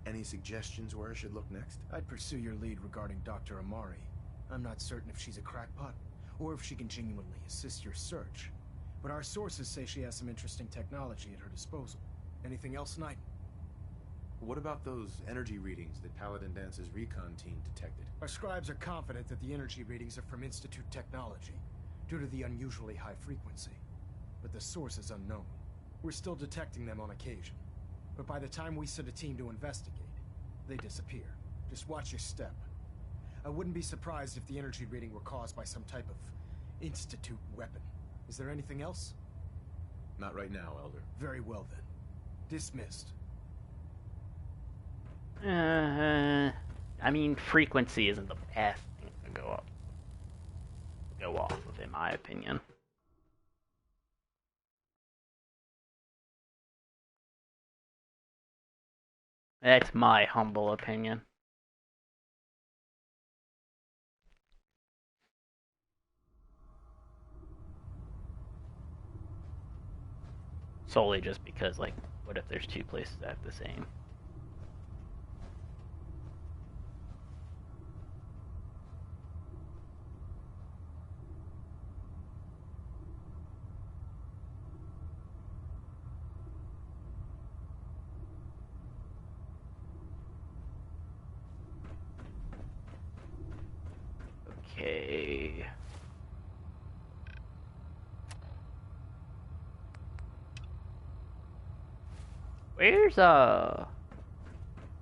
Any suggestions where I should look next? I'd pursue your lead regarding Dr. Amari. I'm not certain if she's a crackpot, or if she can genuinely assist your search. But our sources say she has some interesting technology at her disposal. Anything else, Knight? What about those energy readings that Paladin Dance's recon team detected? Our scribes are confident that the energy readings are from Institute technology, due to the unusually high frequency. But the source is unknown. We're still detecting them on occasion. But by the time we send a team to investigate, they disappear. Just watch your step. I wouldn't be surprised if the energy reading were caused by some type of Institute weapon. Is there anything else? Not right now, Elder. Very well then. Dismissed. I mean, frequency isn't the best thing to go off of, in my opinion. That's my humble opinion. Solely just because, like, what if there's two places that have the same? Okay. Where's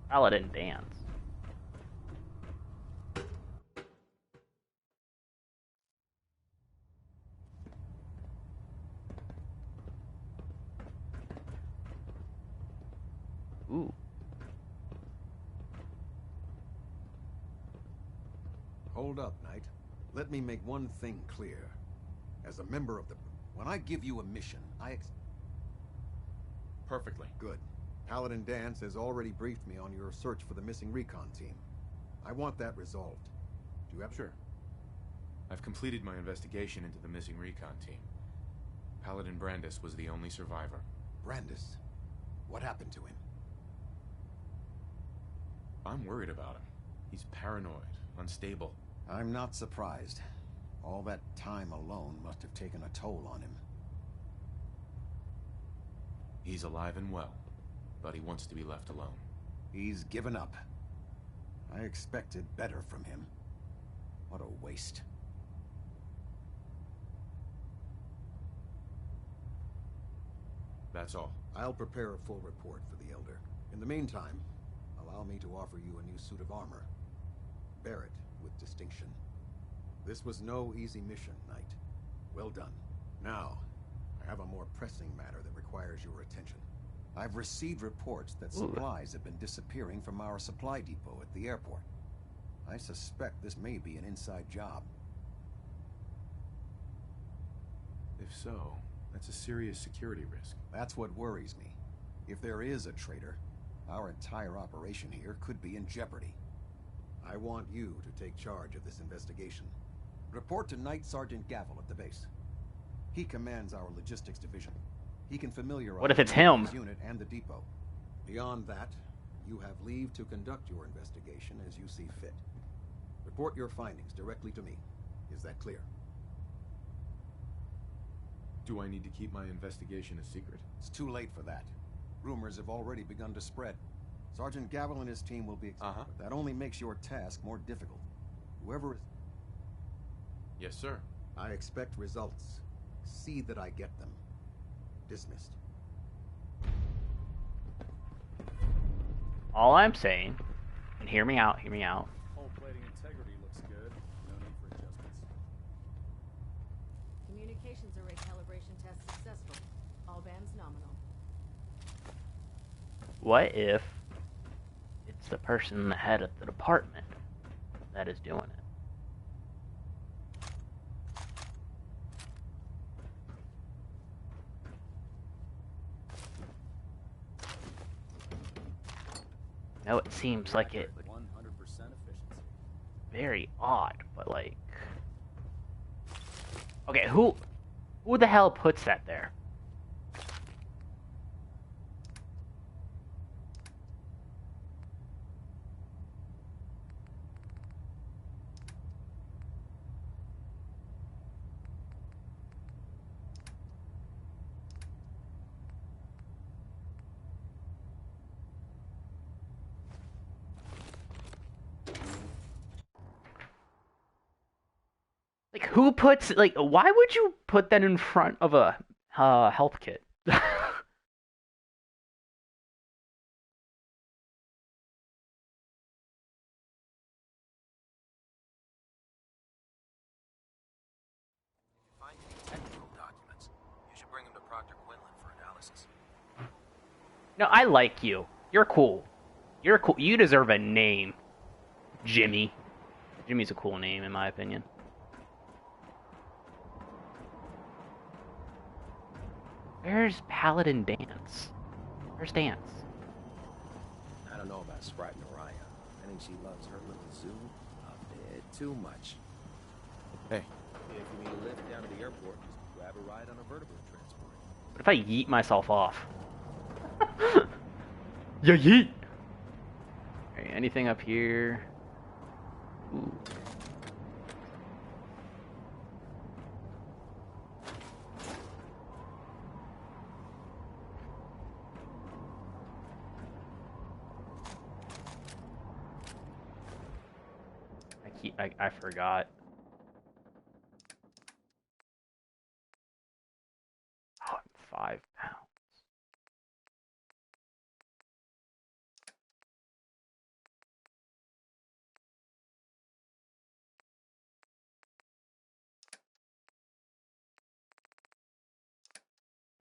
Paladin Dance? Ooh. Hold up, Knight. Let me make one thing clear. As a member of the... When I give you a mission, Perfectly. Good. Paladin Dance has already briefed me on your search for the missing recon team. I want that resolved. Do you have... Sure. I've completed my investigation into the missing recon team. Paladin Brandis was the only survivor. Brandis? What happened to him? I'm worried about him. He's paranoid, unstable. I'm not surprised. All that time alone must have taken a toll on him. He's alive and well, but he wants to be left alone. He's given up. I expected better from him. What a waste. That's all. I'll prepare a full report for the Elder. In the meantime, allow me to offer you a new suit of armor. Bear it with distinction. This was no easy mission, Knight. Well done. Now, I have a more pressing matter that requires your attention. I've received reports that supplies have been disappearing from our supply depot at the airport. I suspect this may be an inside job. If so, that's a serious security risk. That's what worries me. If there is a traitor, our entire operation here could be in jeopardy. I want you to take charge of this investigation. Report to Night Sergeant Gavel at the base. He commands our logistics division. He can familiarize What if it's you with him? his unit and the depot. Beyond that, you have leave to conduct your investigation as you see fit. Report your findings directly to me. Is that clear? Do I need to keep my investigation a secret? It's too late for that. Rumors have already begun to spread. Sergeant Gavel and his team will be... But that only makes your task more difficult. Whoever is... Yes, sir. I expect results. See that I get them. Dismissed. All I'm saying, and hear me out, Hull plating integrity looks good. No need for adjustments. Communications array calibration test successful. All bands nominal. what if it's the person in the head of the department that is doing it? No, it seems like it 100% efficiency. very odd, but like, okay, who the hell puts that there? Like, who puts, like, why would you put that in front of a health kit? Find any technical documents. You should bring them to Proctor Quinlan for analysis. No, I like you. You're cool. You're cool. You deserve a name, Jimmy. Jimmy's a cool name, in my opinion. Where's Paladin Dance? Where's Dance? I don't know about Sprite Mariah. I think she loves her little zoo a bit too much. Hey. If you need a lift down to the airport, just grab a ride on a vertebrate transport. What if I yeet myself off? Yeah, yeet! Alright, anything up here? Ooh. I forgot. Oh, I'm 5 pounds.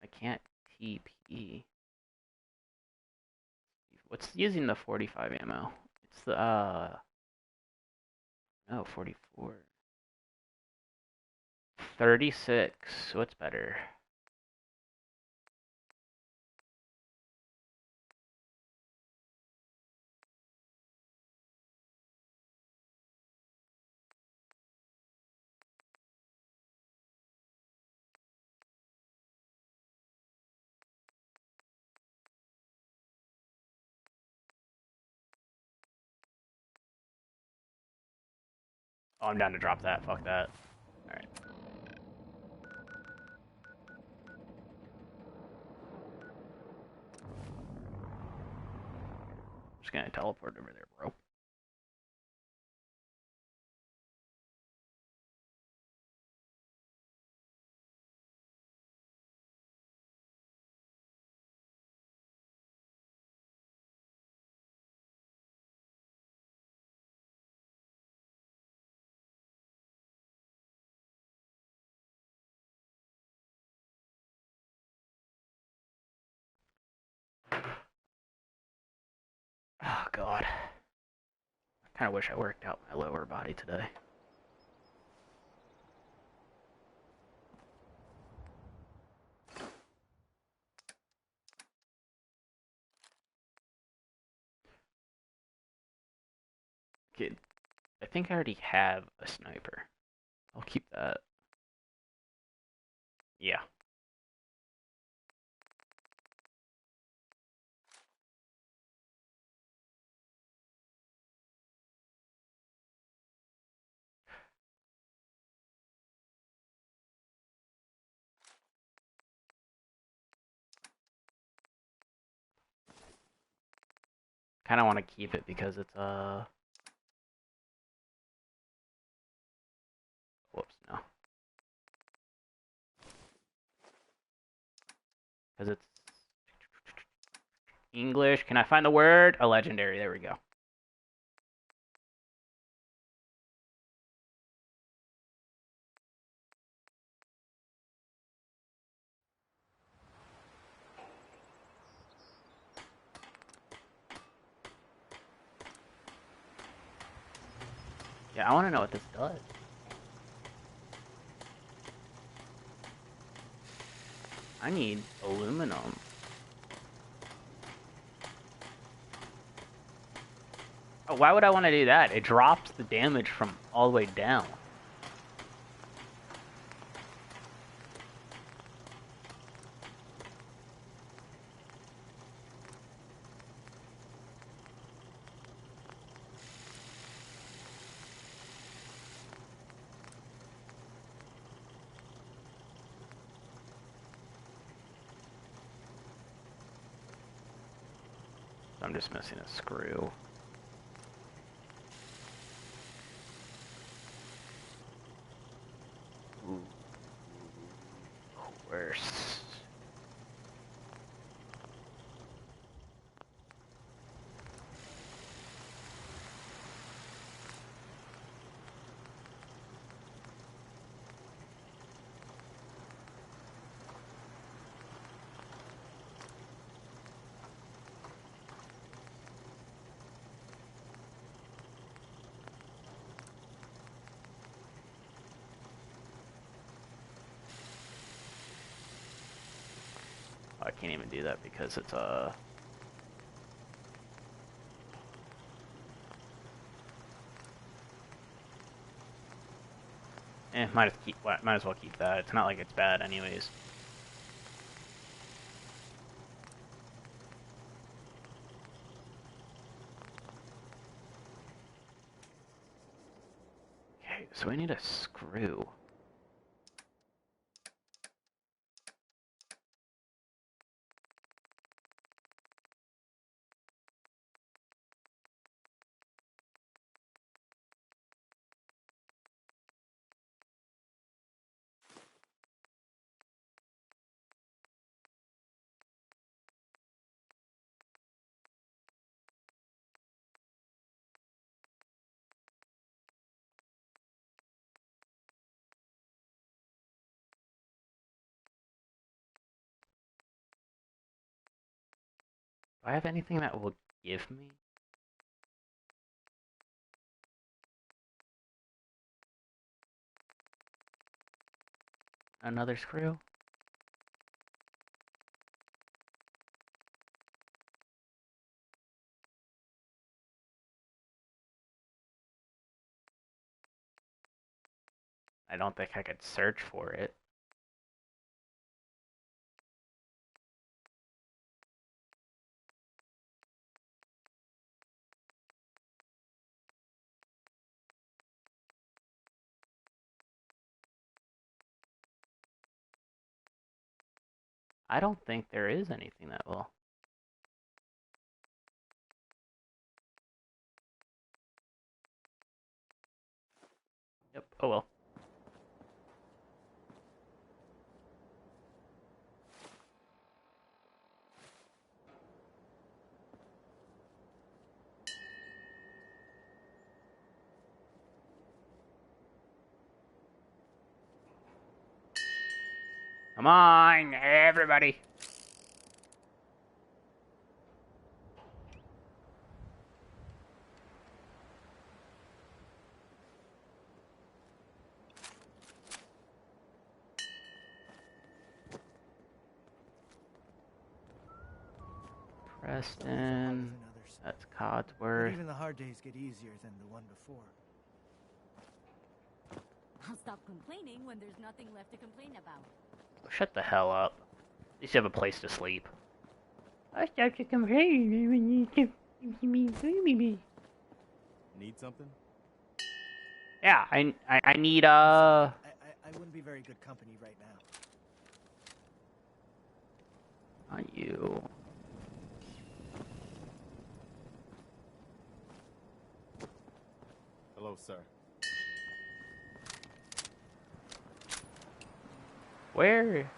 I can't TP. What's using the 45 ammo? It's the, no, 44. 36. What's better? Oh, I'm down to drop that. Fuck that. Alright. Just gonna teleport over there, bro. Oh, God. I kinda wish I worked out my lower body today. Okay, I think I already have a sniper. I'll keep that. Yeah. Kind of want to keep it because it's whoops, no. Because it's English. Can I find the word? A legendary. There we go. Yeah, I want to know what this does. I need aluminum. Oh, why would I want to do that? It drops the damage from all the way down. I'm just missing a screw. Ooh. Worse. Oh, I can't even do that because it's might as well keep that. It's not like it's bad anyways. Okay, so we need a screw. Do I have anything that will give me? Another screw? I don't think I could search for it. I don't think there is anything that will. Yep, oh well. Come on, everybody. Preston. That's Codsworth. But even the hard days get easier than the one before. I'll stop complaining when there's nothing left to complain about. Shut the hell up. At least you have a place to sleep. I start to complain when you give me baby. Need something? Yeah, I need I wouldn't be very good company right now. Not you. Hello, sir. Where?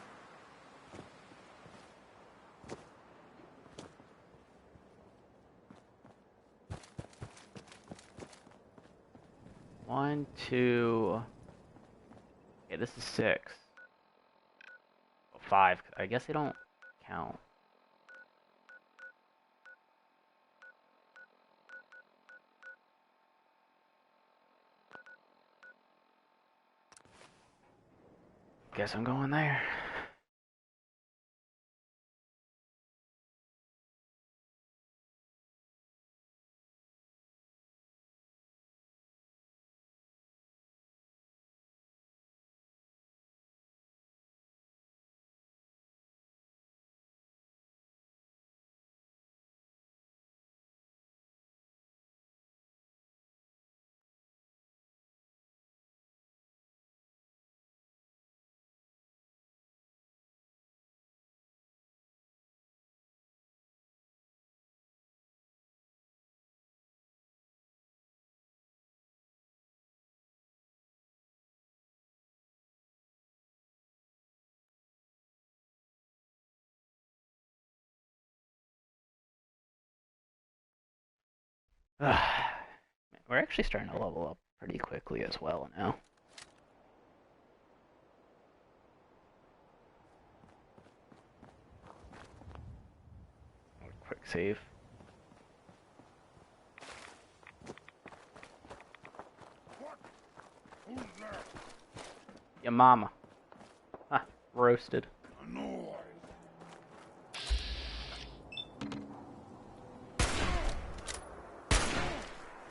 One, two. Okay, this is 6. 5. I guess they don't count. Guess I'm going there. We're actually starting to level up pretty quickly as well now. Quick save. Your mama. Ah, roasted.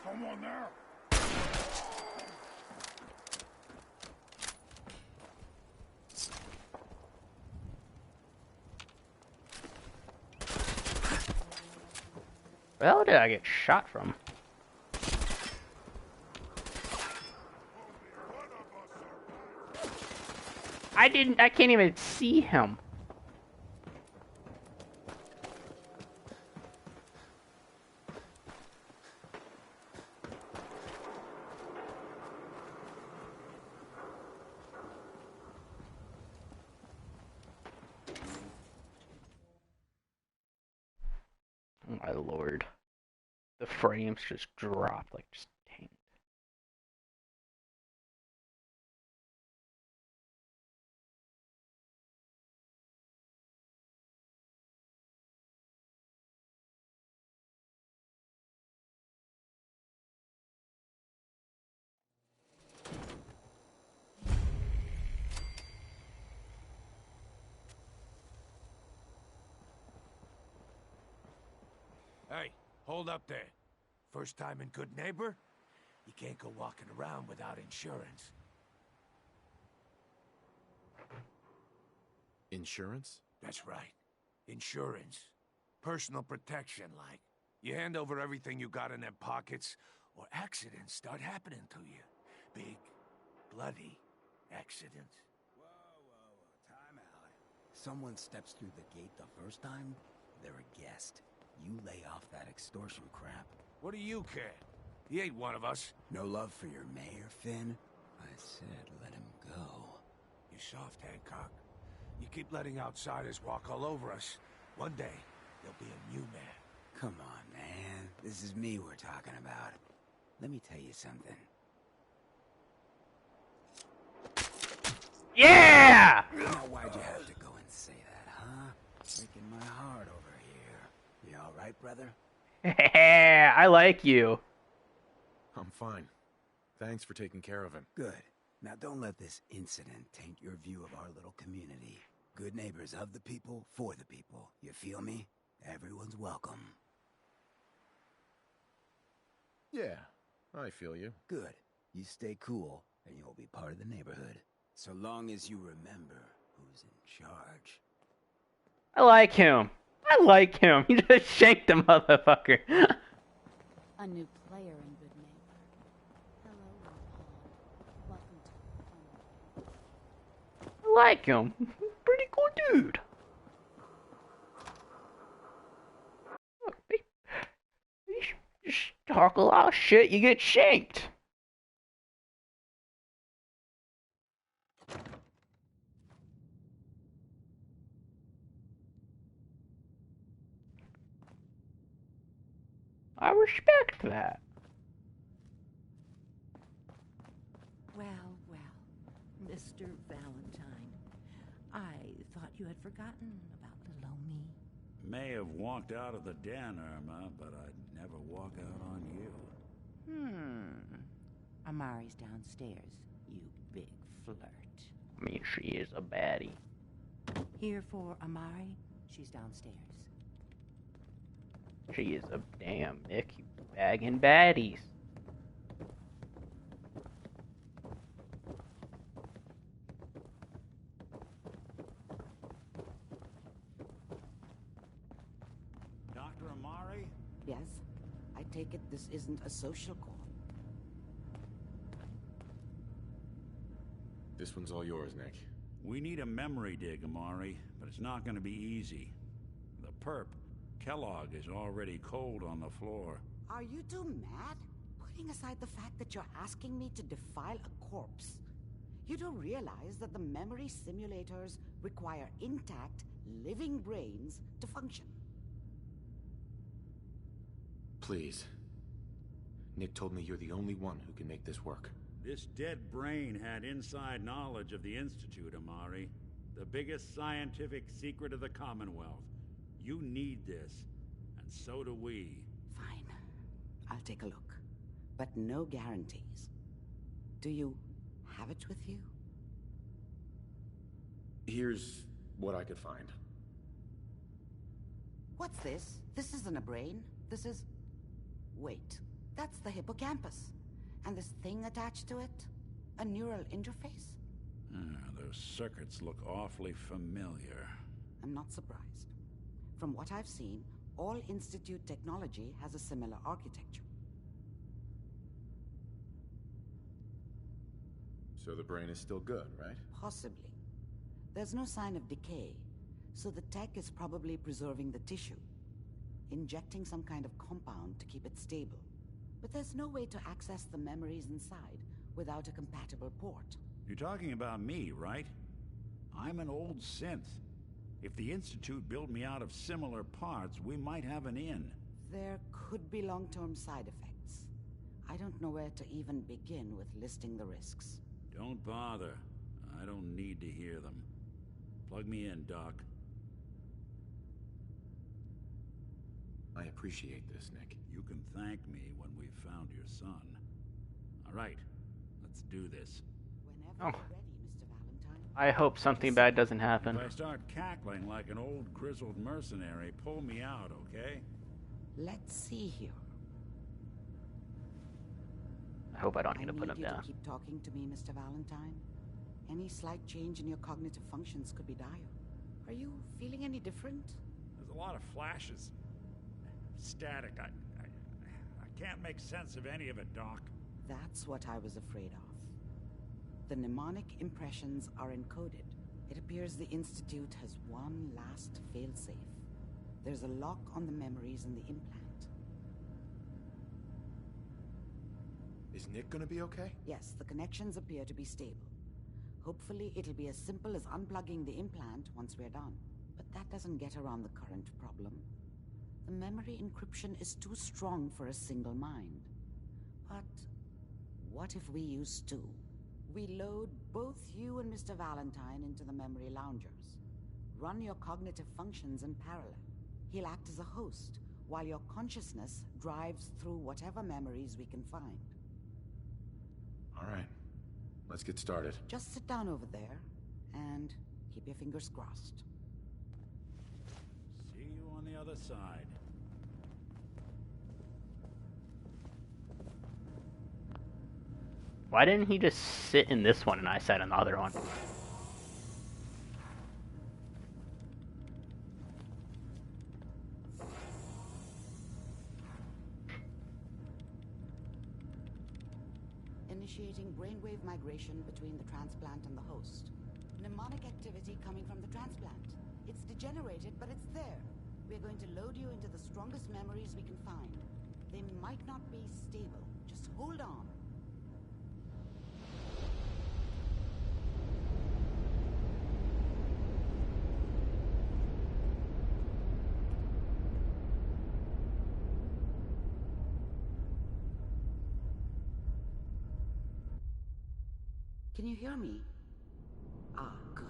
Someone there? Where did I get shot from? I can't even see him. Oh my lord. The frames just dropped like just tanked. Hey, hold up there. First time in Good Neighbor? You can't go walking around without insurance. Insurance? That's right. Insurance. Personal protection, like. You hand over everything you got in them pockets, or accidents start happening to you. Big, bloody accidents. Time out. Someone steps through the gate the first time, they're a guest. You lay off that extortion crap. What do you care? He ain't one of us. No love for your mayor, Finn? I said let him go. You soft, Hancock. You keep letting outsiders walk all over us. One day, there'll be a new man. Come on, man. This is me we're talking about. Let me tell you something. Yeah! Now why'd you have to go and say that, huh? Breaking my heart over here. You alright, brother? I like you. I'm fine. Thanks for taking care of him. Good. Now don't let this incident taint your view of our little community. Good neighbors of the people, for the people. You feel me? Everyone's welcome. Yeah, I feel you. Good. You stay cool, and you'll be part of the neighborhood. So long as you remember who's in charge. I like him. I like him. He just shanked the motherfucker. A new player in Good Neighbor. Hello, welcome to I like him. Pretty cool dude. Look, you just talk a lot of shit, you get shanked. I respect that. Well, Mr. Valentine, I thought you had forgotten about little old me. May have walked out of the den, Irma, but I'd never walk out on you. Amari's downstairs, you big flirt. I mean, she is a baddie. Here for Amari, she's downstairs. She is a damn Nick, you bagging baddies. Dr. Amari? Yes? I take it this isn't a social call. This one's all yours, Nick. We need a memory dig, Amari, but it's not going to be easy. The perp, Kellogg, is already cold on the floor. Are you two mad? Putting aside the fact that you're asking me to defile a corpse, you don't realize that the memory simulators require intact, living brains to function. Please. Nick told me you're the only one who can make this work. This dead brain had inside knowledge of the Institute, Amari. The biggest scientific secret of the Commonwealth. You need this, and so do we. Fine. I'll take a look. But no guarantees. Do you have it with you? Here's what I could find. What's this? This isn't a brain. This is... Wait. That's the hippocampus. And this thing attached to it? A neural interface? Those circuits look awfully familiar. I'm not surprised. From what I've seen, all Institute technology has a similar architecture. So the brain is still good, right? Possibly. There's no sign of decay, so the tech is probably preserving the tissue, injecting some kind of compound to keep it stable. But there's no way to access the memories inside without a compatible port. You're talking about me, right? I'm an old synth. If the Institute built me out of similar parts, we might have an in. There could be long-term side effects. I don't know where to even begin with listing the risks. Don't bother. I don't need to hear them. Plug me in, Doc. I appreciate this, Nick. You can thank me when we've found your son. All right, let's do this. Whenever you're ready, Mr. Valentine. I hope something bad doesn't happen. If I start cackling like an old grizzled mercenary, pull me out, okay? Let's see here. I hope I don't need to put him I need you down. to keep talking to me, Mr. Valentine. Any slight change in your cognitive functions could be dire. Are you feeling any different? There's a lot of flashes. Static. I can't make sense of any of it, Doc. That's what I was afraid of. The mnemonic impressions are encoded. It appears the Institute has one last failsafe. There's a lock on the memories in the implant. Is Nick gonna be okay? Yes, the connections appear to be stable. Hopefully it'll be as simple as unplugging the implant once we're done. But that doesn't get around the current problem. The memory encryption is too strong for a single mind. But what if we use two? We load both you and Mr. Valentine into the memory loungers. Run your cognitive functions in parallel. He'll act as a host, while your consciousness drives through whatever memories we can find. All right. Let's get started. Just sit down over there, and keep your fingers crossed. See you on the other side. Why didn't he just sit in this one and I sat in the other one? Initiating brainwave migration between the transplant and the host. Mnemonic activity coming from the transplant. It's degenerated, but it's there. We're going to load you into the strongest memories we can find. They might not be stable. Just hold on. Can you hear me? Ah, good.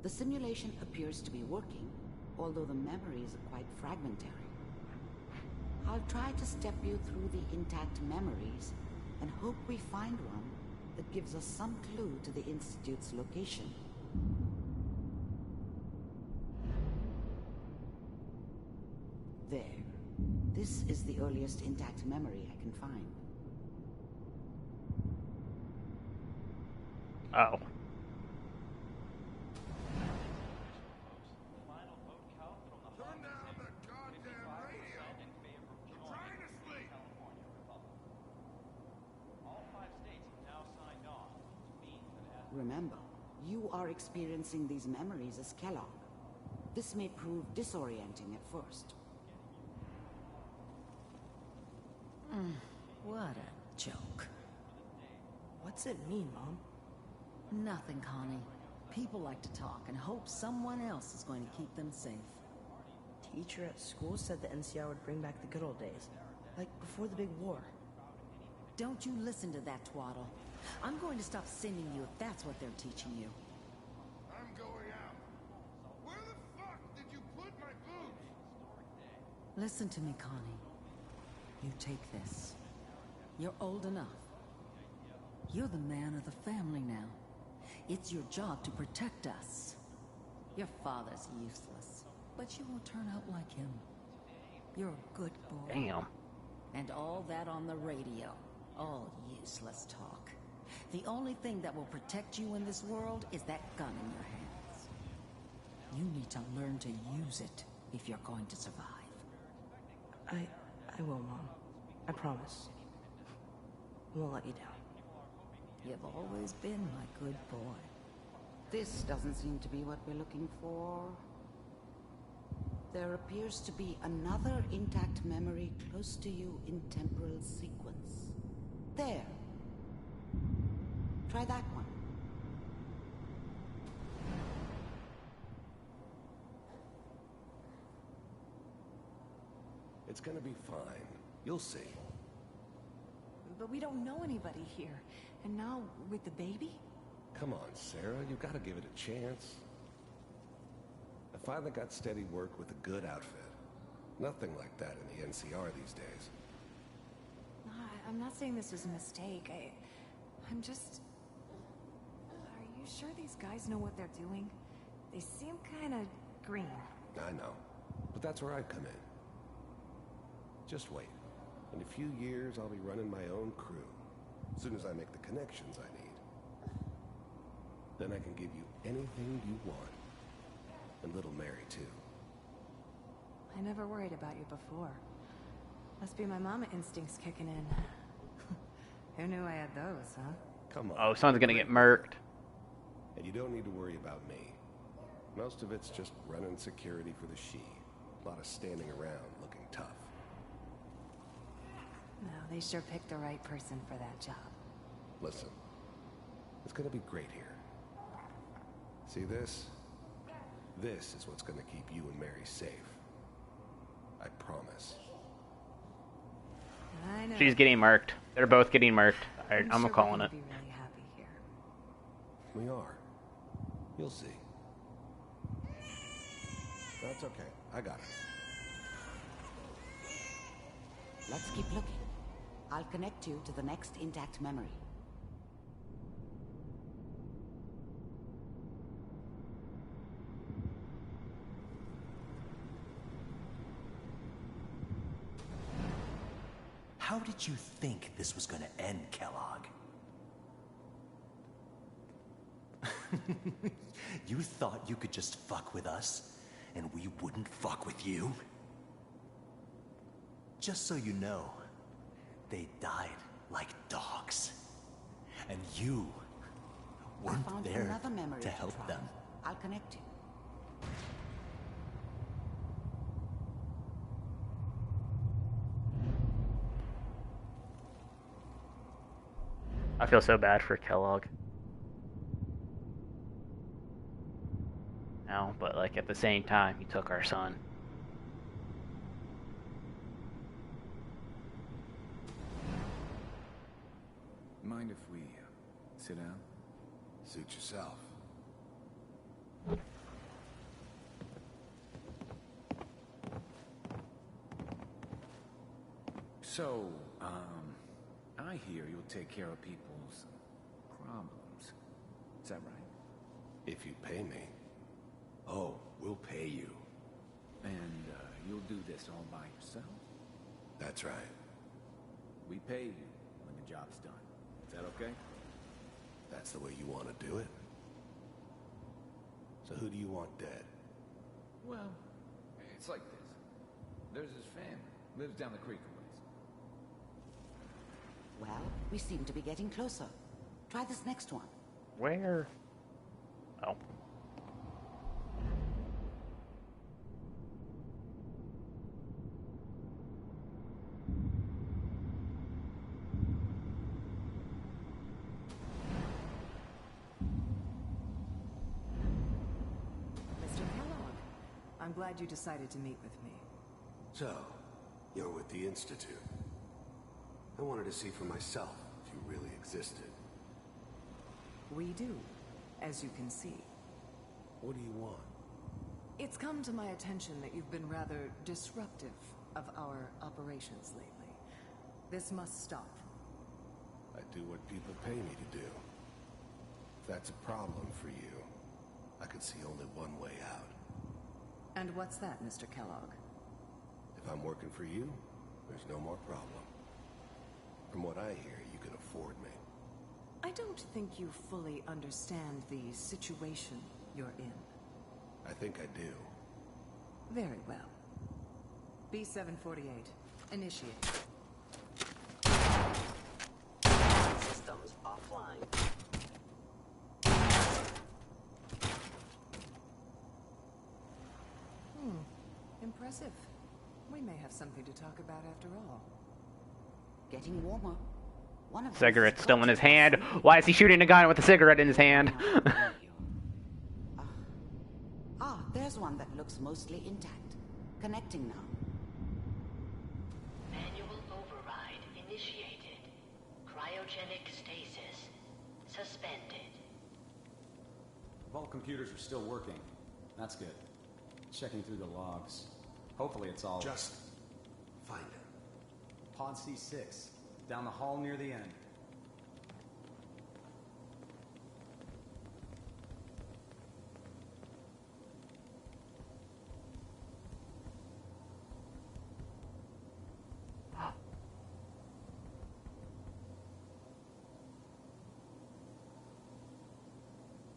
The simulation appears to be working, although the memories are quite fragmentary. I'll try to step you through the intact memories and hope we find one that gives us some clue to the Institute's location. There. This is the earliest intact memory I can find. Oh. Remember, you are experiencing these memories as Kellogg. This may prove disorienting at first. What a joke. What's it mean, Mom? Nothing, Connie. People like to talk and hope someone else is going to keep them safe. Teacher at school said the NCR would bring back the good old days. Like before the big war. Don't you listen to that twaddle. I'm going to stop sending you if that's what they're teaching you. I'm going out. Where the fuck did you put my boots? Listen to me, Connie. You take this. You're old enough. You're the man of the family now. It's your job to protect us. Your father's useless, but you won't turn out like him. You're a good boy. Damn. And all that on the radio. All useless talk. The only thing that will protect you in this world is that gun in your hands. You need to learn to use it if you're going to survive. I will, Mom. I promise. I won't let you down. You've always been my good boy. This doesn't seem to be what we're looking for. There appears to be another intact memory close to you in temporal sequence. There. Try that one. It's gonna be fine. You'll see. But we don't know anybody here. And now, with the baby? Come on, Sarah. You gotta give it a chance. I finally got steady work with a good outfit. Nothing like that in the NCR these days. I'm not saying this was a mistake. I'm just... Are you sure these guys know what they're doing? They seem kind of green. I know. But that's where I come in. Just wait. In a few years, I'll be running my own crew. As soon as I make the connections I need. Then I can give you anything you want. And little Mary, too. I never worried about you before. Must be my mama instincts kicking in. Who knew I had those, huh? Come on. Oh, someone's gonna get murked. And you don't need to worry about me. Most of it's just running security for the she. A lot of standing around looking tough. No, they sure picked the right person for that job. Listen, it's gonna be great here. See this? This is what's gonna keep you and Mary safe. I promise. I know. She's getting murked. They're both getting murked. Alright, I'm sure calling we're it. gonna be really happy here. We are. You'll see. That's okay. I got it. Let's keep looking. I'll connect you to the next intact memory. How did you think this was going to end, Kellogg? You thought you could just fuck with us, and we wouldn't fuck with you? Just so you know, they died like dogs. And you weren't there to help them. I'll connect you. I feel so bad for Kellogg. No, but like at the same time, he took our son. Mind if we sit down? Suit yourself. So, I hear you'll take care of people's problems. Is that right? If you pay me. Oh, we'll pay you. And you'll do this all by yourself? That's right. We pay you when the job's done. Is that okay? That's the way you want to do it. So who do you want dead? Well, it's like this. There's his family. Lives down the creek a ways. Well, we seem to be getting closer. Try this next one. Where? Oh. Mr. Kellogg, I'm glad you decided to meet with me. So, you're with the Institute. I wanted to see for myself if you really existed. We do, as you can see. What do you want? It's come to my attention that you've been rather disruptive of our operations lately. This must stop. I do what people pay me to do. If that's a problem for you, I could see only one way out. And what's that, Mr. Kellogg? If I'm working for you, there's no more problem. From what I hear, you can afford me. I don't think you fully understand the situation you're in. I think I do. Very well. B-748, initiate. Systems offline. Impressive. We may have something to talk about after all. Getting warmer. One of Cigarette's still in his hand. Why is he shooting a gun with a cigarette in his hand? There's one that looks mostly intact. Connecting now. Manual override initiated. Cryogenic stasis suspended. Vault computers are still working. That's good. Checking through the logs. Hopefully it's all... Just find it. Pod C6. Down the hall near the end.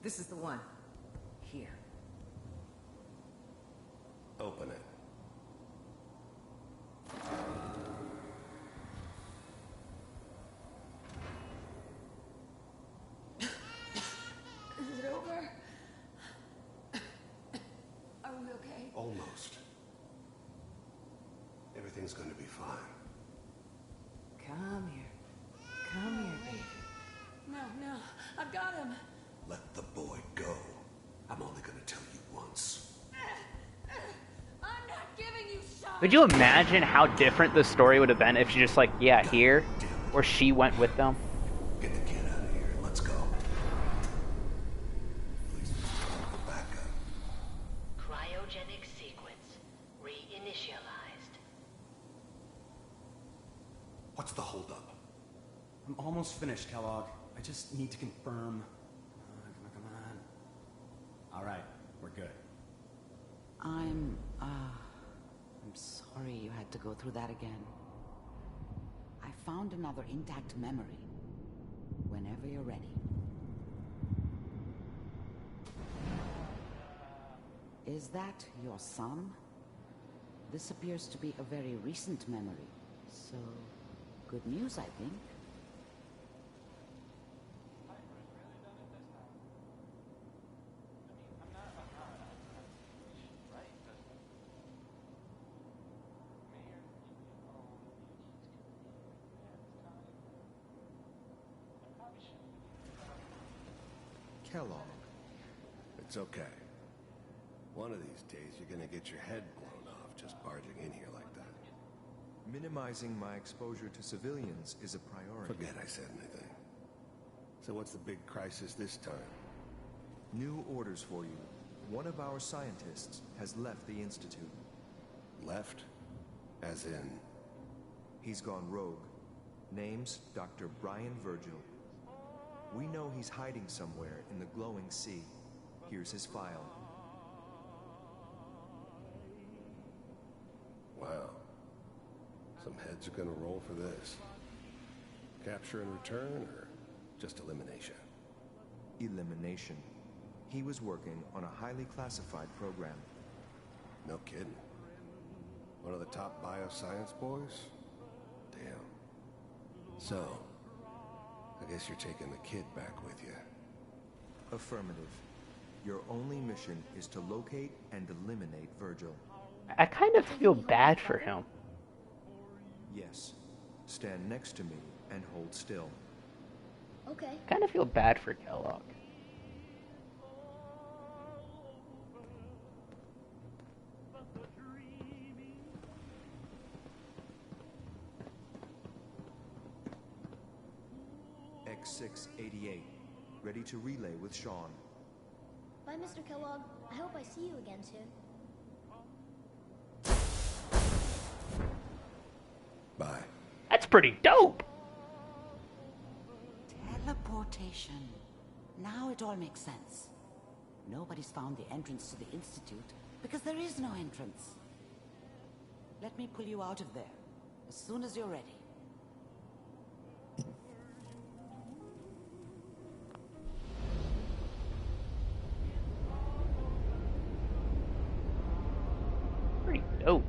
This is the one. Here. Open it. Is it over? Are we okay? Almost. Everything's gonna be fine. Come here. Come here, baby. No, I've got him. Let the boy go. I'm only gonna tell you once. I'm not giving you shots. Could you imagine how different the story would have been if she just like, yeah, here, or she went with them? Get the kid out of here. Let's go. Please call the backup. Cryogenic sequence reinitialized. What's the holdup? I'm almost finished, Kellogg. I just need to confirm. Come on. All right, we're good. I'm sorry you had to go through that again. I found another intact memory. Whenever you're ready. Is that your son? This appears to be a very recent memory, so good news, I think. Kellogg. It's okay. One of these days, you're gonna get your head blown off just barging in here like that. Minimizing my exposure to civilians is a priority. Forget I said anything. So what's the big crisis this time? New orders for you. One of our scientists has left the Institute. Left? As in? He's gone rogue. Name's Dr. Brian Virgil. We know he's hiding somewhere in the glowing sea. Here's his file. Wow. Some heads are gonna roll for this. Capture and return, or just elimination? Elimination. He was working on a highly classified program. No kidding. One of the top bioscience boys? Damn. So, I guess you're taking the kid back with you. Affirmative. Your only mission is to locate and eliminate Virgil. I kind of feel bad for him. Yes. Stand next to me and hold still. Okay. I kind of feel bad for Kellogg. X688. Ready to relay with Sean. Bye, Mr. Kellogg. I hope I see you again soon. Bye. That's pretty dope. Teleportation. Now it all makes sense. Nobody's found the entrance to the Institute because there is no entrance. Let me pull you out of there as soon as you're ready. Pretty dope.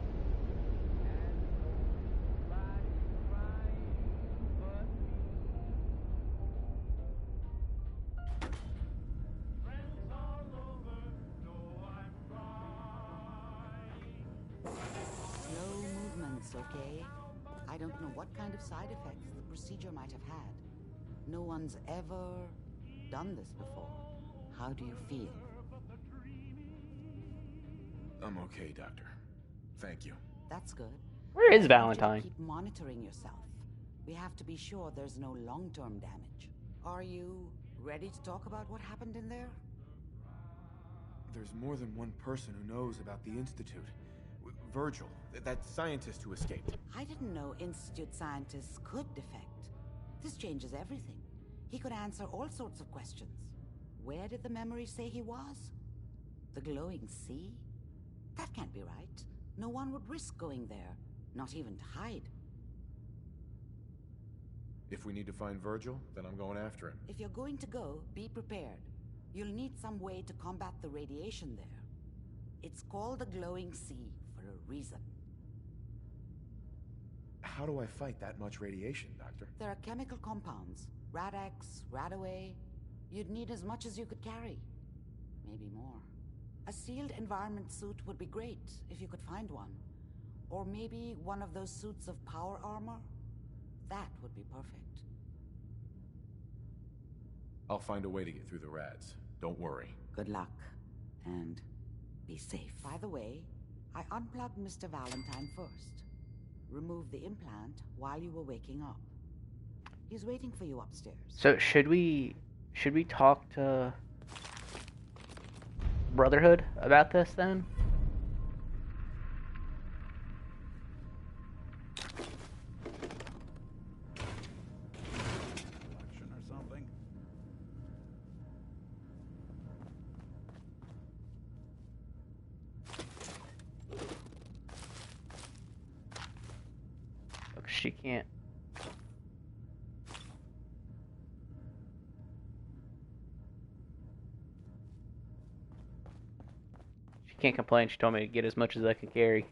Slow movements, okay? I don't know what kind of side effects the procedure might have had. No one's ever done this before. How do you feel? I'm okay, Doctor. Thank you. That's good. Where is I want you to Valentine? keep monitoring yourself. We have to be sure there's no long-term damage. Are you ready to talk about what happened in there? There's more than one person who knows about the Institute. Virgil, that scientist who escaped. I didn't know Institute scientists could defect. This changes everything. He could answer all sorts of questions. Where did the memory say he was? The glowing sea? That can't be right. No one would risk going there, not even to hide. If we need to find Virgil, then I'm going after him. If you're going to go, be prepared. You'll need some way to combat the radiation there. It's called the glowing sea for a reason. How do I fight that much radiation, Doctor? There are chemical compounds. Rad-X, Radaway. You'd need as much as you could carry. Maybe more. A sealed environment suit would be great, if you could find one. Or maybe one of those suits of power armor? That would be perfect. I'll find a way to get through the rads. Don't worry. Good luck. And be safe. By the way, I unplugged Mr. Valentine first. Removed the implant while you were waking up. He's waiting for you upstairs. So should we talk to Brotherhood about this then? Election or something? Look, she can't. She can't complain. She told me to get as much as I can carry.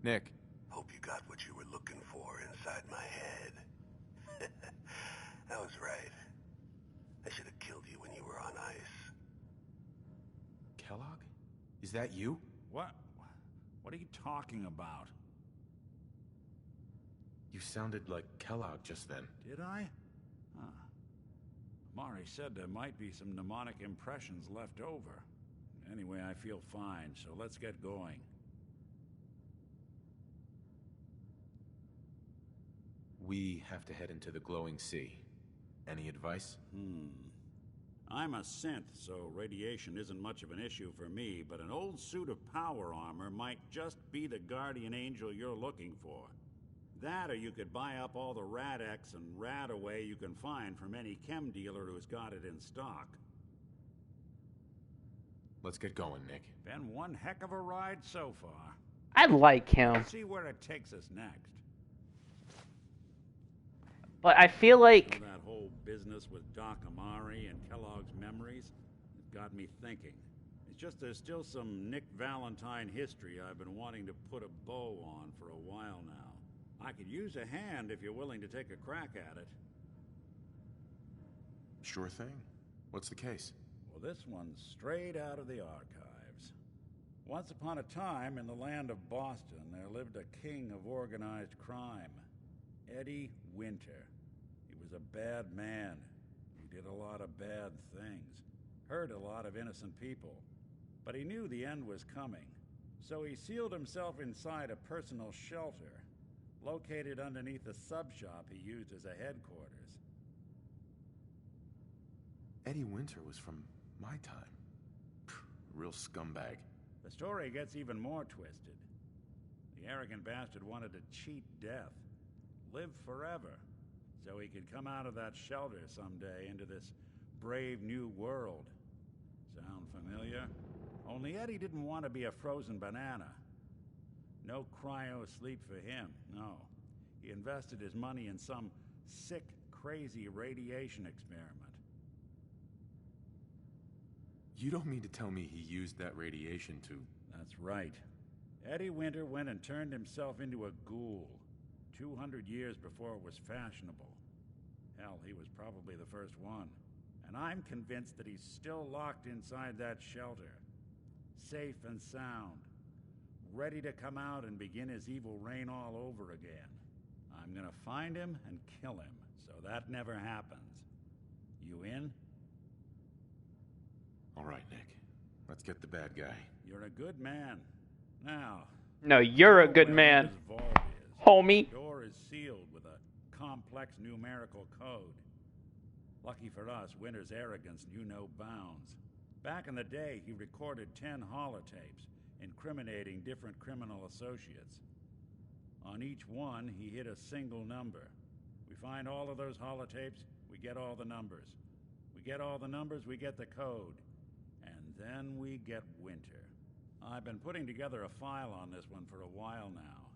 Nick. Hope you got what you were looking for inside my head. I was right. I should have killed you when you were on ice. Kellogg? Is that you? What? What are you talking about? You sounded like Kellogg just then. Did I? Huh. Mari said there might be some mnemonic impressions left over. Anyway, I feel fine, so let's get going. We have to head into the glowing sea. Any advice? I'm a synth, so radiation isn't much of an issue for me, but an old suit of power armor might just be the guardian angel you're looking for. That, or you could buy up all the Rad-X and Rad-Away you can find from any chem dealer who's got it in stock. Let's get going, Nick. Been one heck of a ride so far. I like him. Let's see where it takes us next. But I feel like... That whole business with Doc Amari and Kellogg's memories, it got me thinking. It's just there's still some Nick Valentine history I've been wanting to put a bow on for a while now. I could use a hand if you're willing to take a crack at it. Sure thing. What's the case? Well, this one's straight out of the archives. Once upon a time, in the land of Boston, there lived a king of organized crime, Eddie Winter. He was a bad man. He did a lot of bad things, hurt a lot of innocent people. But he knew the end was coming, so he sealed himself inside a personal shelter, located underneath a sub-shop he used as a headquarters. Eddie Winter was from my time. Real scumbag. The story gets even more twisted. The arrogant bastard wanted to cheat death, live forever, so he could come out of that shelter someday into this brave new world. Sound familiar? Only Eddie didn't want to be a frozen banana. No cryo sleep for him, no. He invested his money in some sick, crazy radiation experiment. You don't mean to tell me he used that radiation to... That's right. Eddie Winter went and turned himself into a ghoul, 200 years before it was fashionable. Hell, he was probably the first one. And I'm convinced that he's still locked inside that shelter, safe and sound, ready to come out and begin his evil reign all over again. I'm gonna find him and kill him, so that never happens. You in? All right, Nick. Let's get the bad guy. You're a good man. Now... No, you're a good man, homie. The door is sealed with a complex numerical code. Lucky for us, Winter's arrogance knew no bounds. Back in the day, he recorded 10 holotapes, incriminating different criminal associates. On each one, he hit a single number. We find all of those holotapes, we get all the numbers. We get all the numbers, we get the code. And then we get Winter. I've been putting together a file on this one for a while now.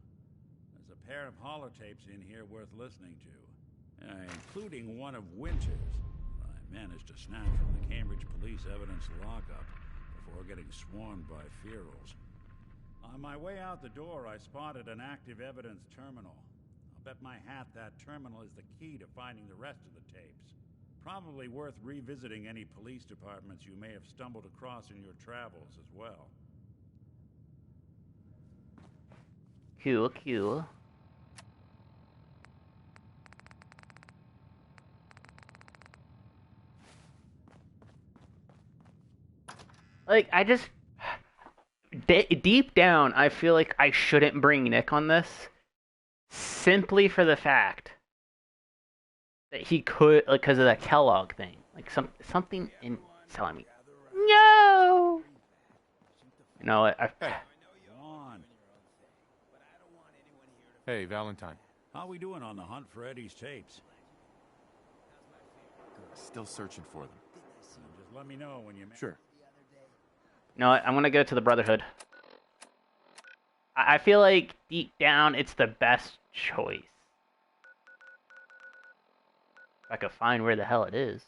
There's a pair of holotapes in here worth listening to, including one of Winter's that I managed to snatch from the Cambridge Police evidence lockup before getting swarmed by ferals. On my way out the door, I spotted an active evidence terminal. I'll bet my hat that terminal is the key to finding the rest of the tapes. Probably worth revisiting any police departments you may have stumbled across in your travels as well. Cool, cool. Like, I just... deep down, I feel like I shouldn't bring Nick on this. Simply for the fact that he could, like, because of that Kellogg thing. Like, something in telling me, no! You know, Hey, Valentine. How we doing on the hunt for Eddie's tapes? Still searching for them. Just let me know when you... Sure. No, I'm gonna go to the Brotherhood. I feel like, deep down, it's the best choice. I could find where the hell it is.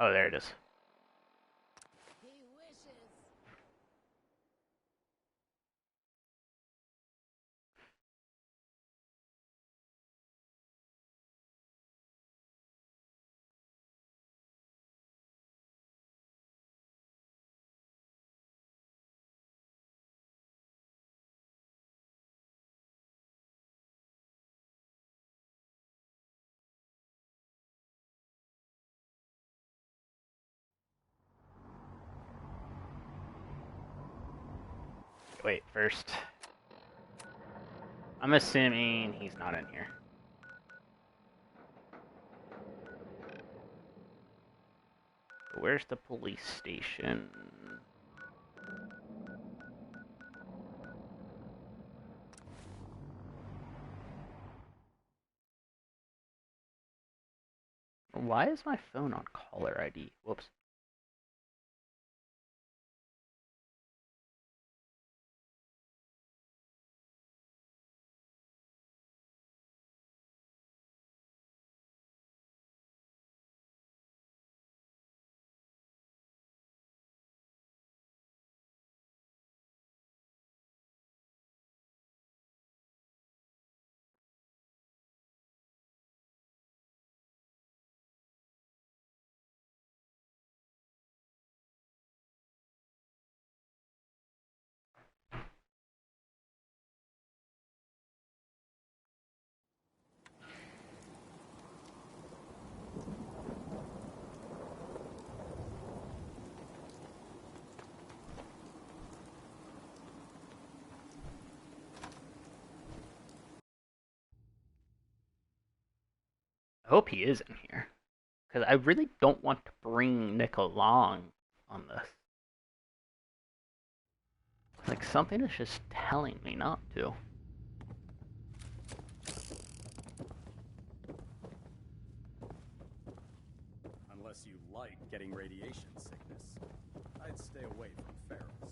Oh, there it is. Wait, first. I'm assuming he's not in here. Where's the police station? Why is my phone on caller ID? Whoops. I hope he is in here. Because I really don't want to bring Nick along on this. Like, something is just telling me not to. Unless you like getting radiation sickness, I'd stay away from ferals.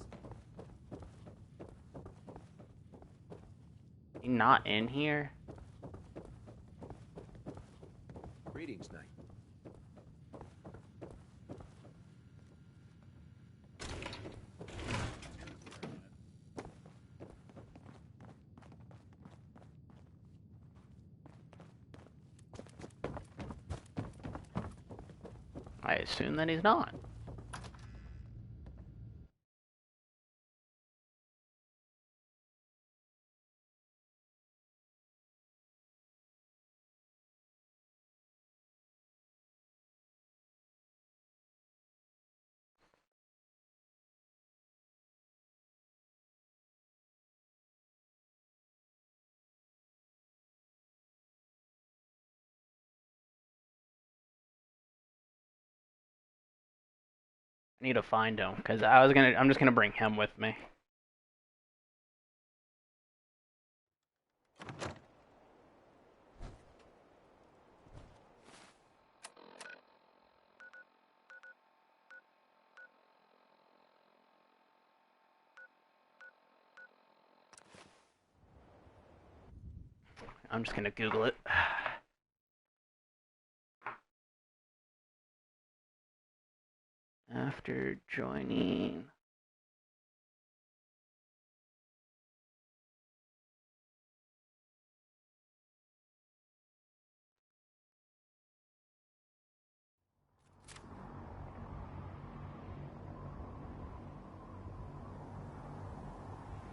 He not in here? Greetings, Knight. I assume that he's not. I need to find him, because I'm just gonna bring him with me. I'm just gonna Google it. After joining...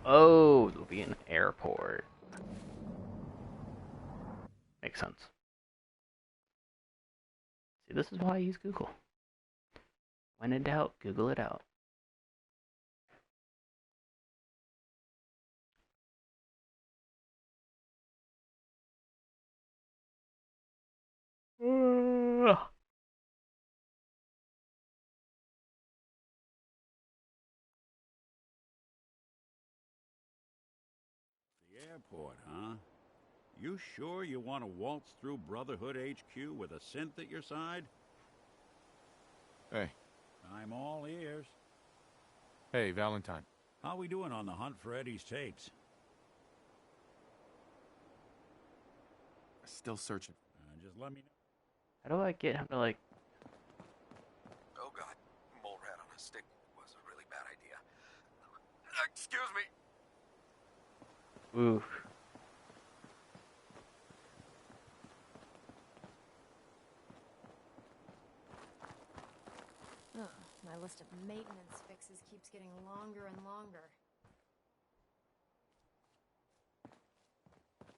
Oh, there'll be an airport. Makes sense. See, this is why I use Google. When in doubt, Google it out. Airport, huh? You sure you want to waltz through Brotherhood HQ with a synth at your side? Hey. I'm all ears. Hey, Valentine. How we doing on the hunt for Eddie's tapes? Still searching. Just let me know. How do I get him to, like... Oh god, mole rat on a stick was a really bad idea. Excuse me. Oof. Ugh, my list of maintenance fixes keeps getting longer and longer.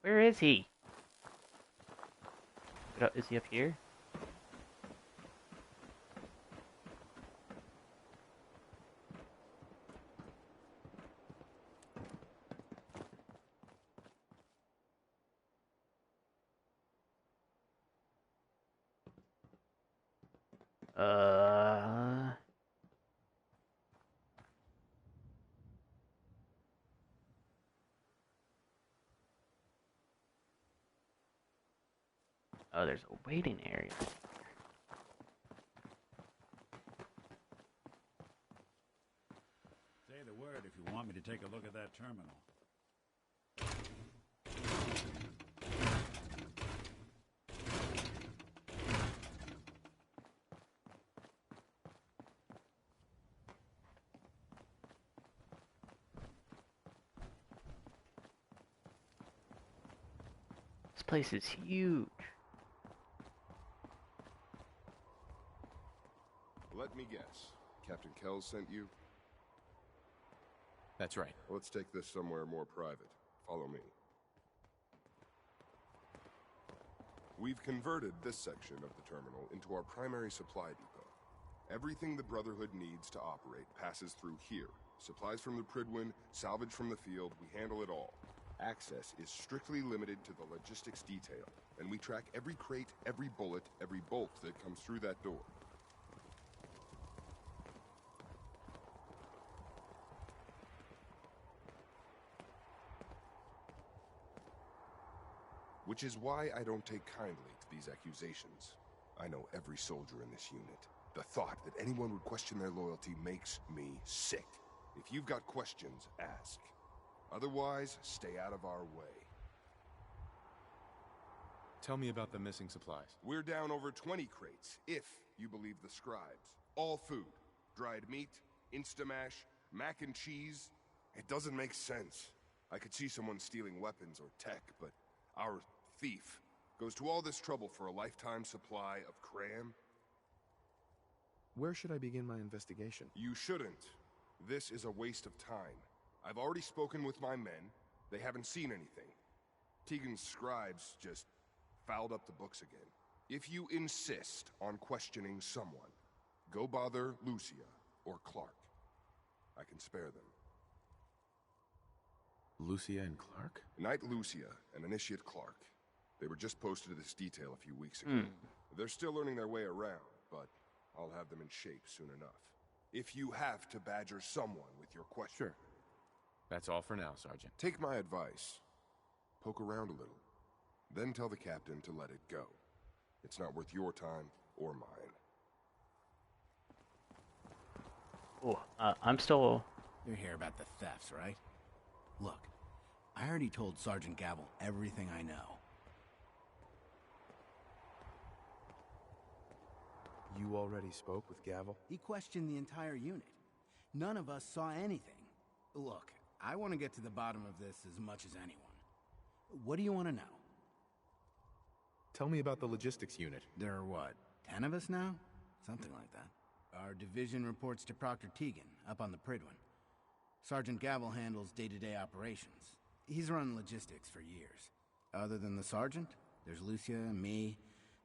Where is he? Is he up here? Oh, there's a waiting area. Say the word if you want me to take a look at that terminal. This place is huge. Let me guess. Captain Kells sent you? That's right. Let's take this somewhere more private. Follow me. We've converted this section of the terminal into our primary supply depot. Everything the Brotherhood needs to operate passes through here. Supplies from the Prydwen, salvage from the field, we handle it all. Access is strictly limited to the logistics detail, and we track every crate, every bullet, every bolt that comes through that door. Which is why I don't take kindly to these accusations. I know every soldier in this unit. The thought that anyone would question their loyalty makes me sick. If you've got questions, ask. Otherwise, stay out of our way. Tell me about the missing supplies. We're down over 20 crates, if you believe the scribes. All food. Dried meat, Instamash, mac and cheese. It doesn't make sense. I could see someone stealing weapons or tech, but our thief goes to all this trouble for a lifetime supply of cram? Where should I begin my investigation? You shouldn't. This is a waste of time. I've already spoken with my men. They haven't seen anything. Tegan's scribes just fouled up the books again. If you insist on questioning someone, go bother Lucia or Clark. I can spare them. Lucia and Clark? Knight Lucia and Initiate Clark. They were just posted to this detail a few weeks ago. They're still learning their way around, but I'll have them in shape soon enough. If you have to badger someone with your question... Sure. That's all for now, Sergeant. Take my advice. Poke around a little. Then tell the captain to let it go. It's not worth your time or mine. Oh, I'm still... You're here about the thefts, right? Look, I already told Sergeant Gavel everything I know. You already spoke with Gavel? He questioned the entire unit. None of us saw anything. Look, I want to get to the bottom of this as much as anyone. What do you want to know? Tell me about the logistics unit. There are what, 10 of us now? Something like that. Our division reports to Proctor Tegan, up on the Prydwen. Sergeant Gavel handles day-to-day operations. He's run logistics for years. Other than the sergeant, there's Lucia, me,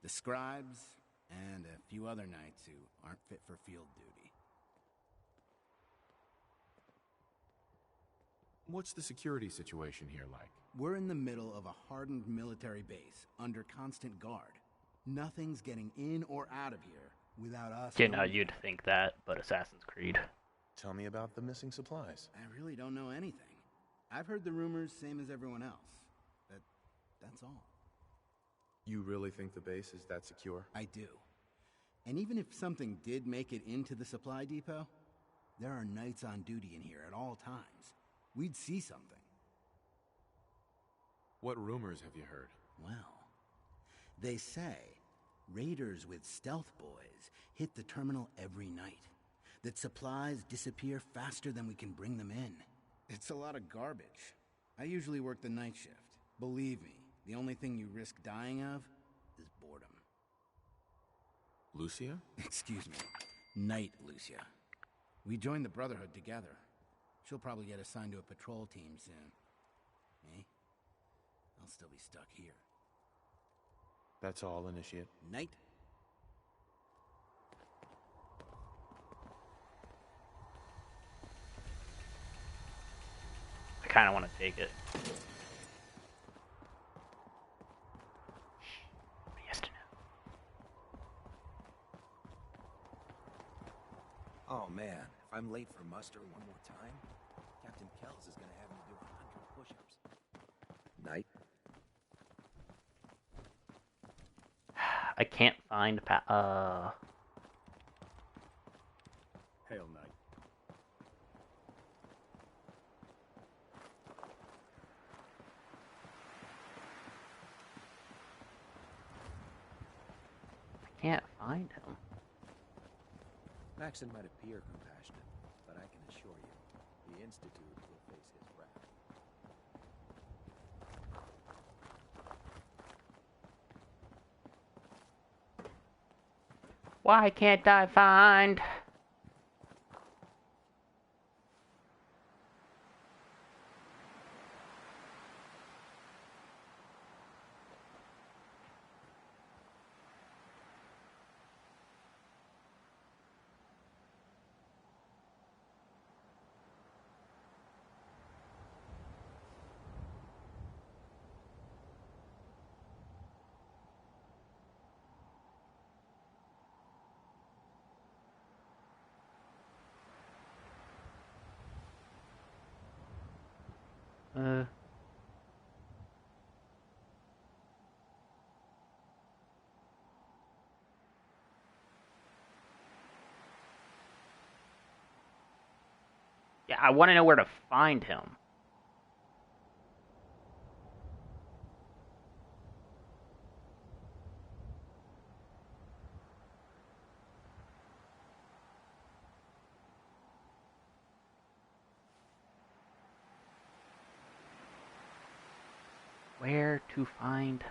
the scribes, and a few other knights who aren't fit for field duty. What's the security situation here like? We're in the middle of a hardened military base, under constant guard. Nothing's getting in or out of here without us. You know, you'd think that, but Assassin's Creed. Tell me about the missing supplies. I really don't know anything. I've heard the rumors, same as everyone else. That's all. You really think the base is that secure? I do. And even if something did make it into the supply depot, there are knights on duty in here at all times. We'd see something. What rumors have you heard? Well, they say raiders with stealth boys hit the terminal every night. That supplies disappear faster than we can bring them in. It's a lot of garbage. I usually work the night shift. Believe me, the only thing you risk dying of is boredom. Lucia? Excuse me. Night Lucia. We joined the Brotherhood together. She'll probably get assigned to a patrol team soon. Me? I'll still be stuck here. That's all, Initiate. Night. I kind of want to take it. Oh man, if I'm late for muster one more time, Captain Kells is gonna have me do 100 push-ups. Night. I can't find Hail, Knight. I can't find him. Maxon might appear compassionate, but I can assure you, the Institute will face his wrath. Why can't I find? Yeah, I want to know where to find him. Where to find?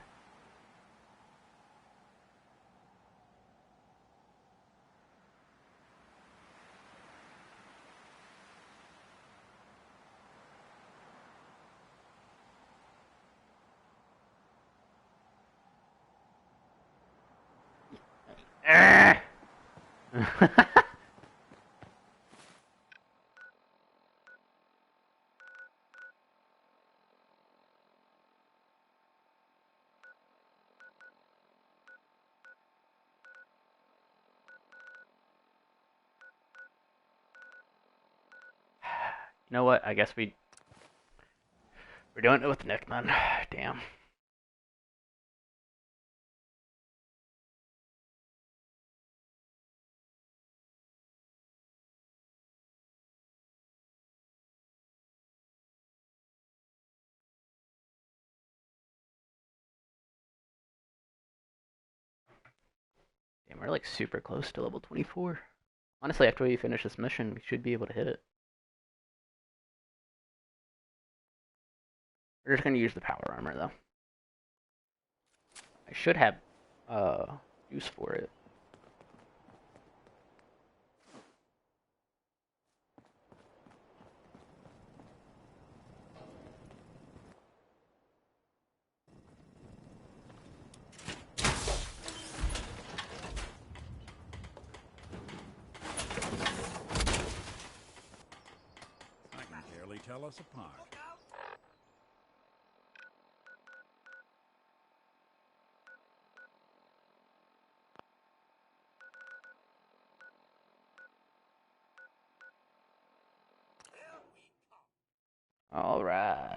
You know what? I guess we're doing it with Nick then. Damn. Damn, we're like super close to level 24. Honestly, after we finish this mission, we should be able to hit it. We're just gonna use the power armor though. I should have use for it. I can barely tell us apart. All right.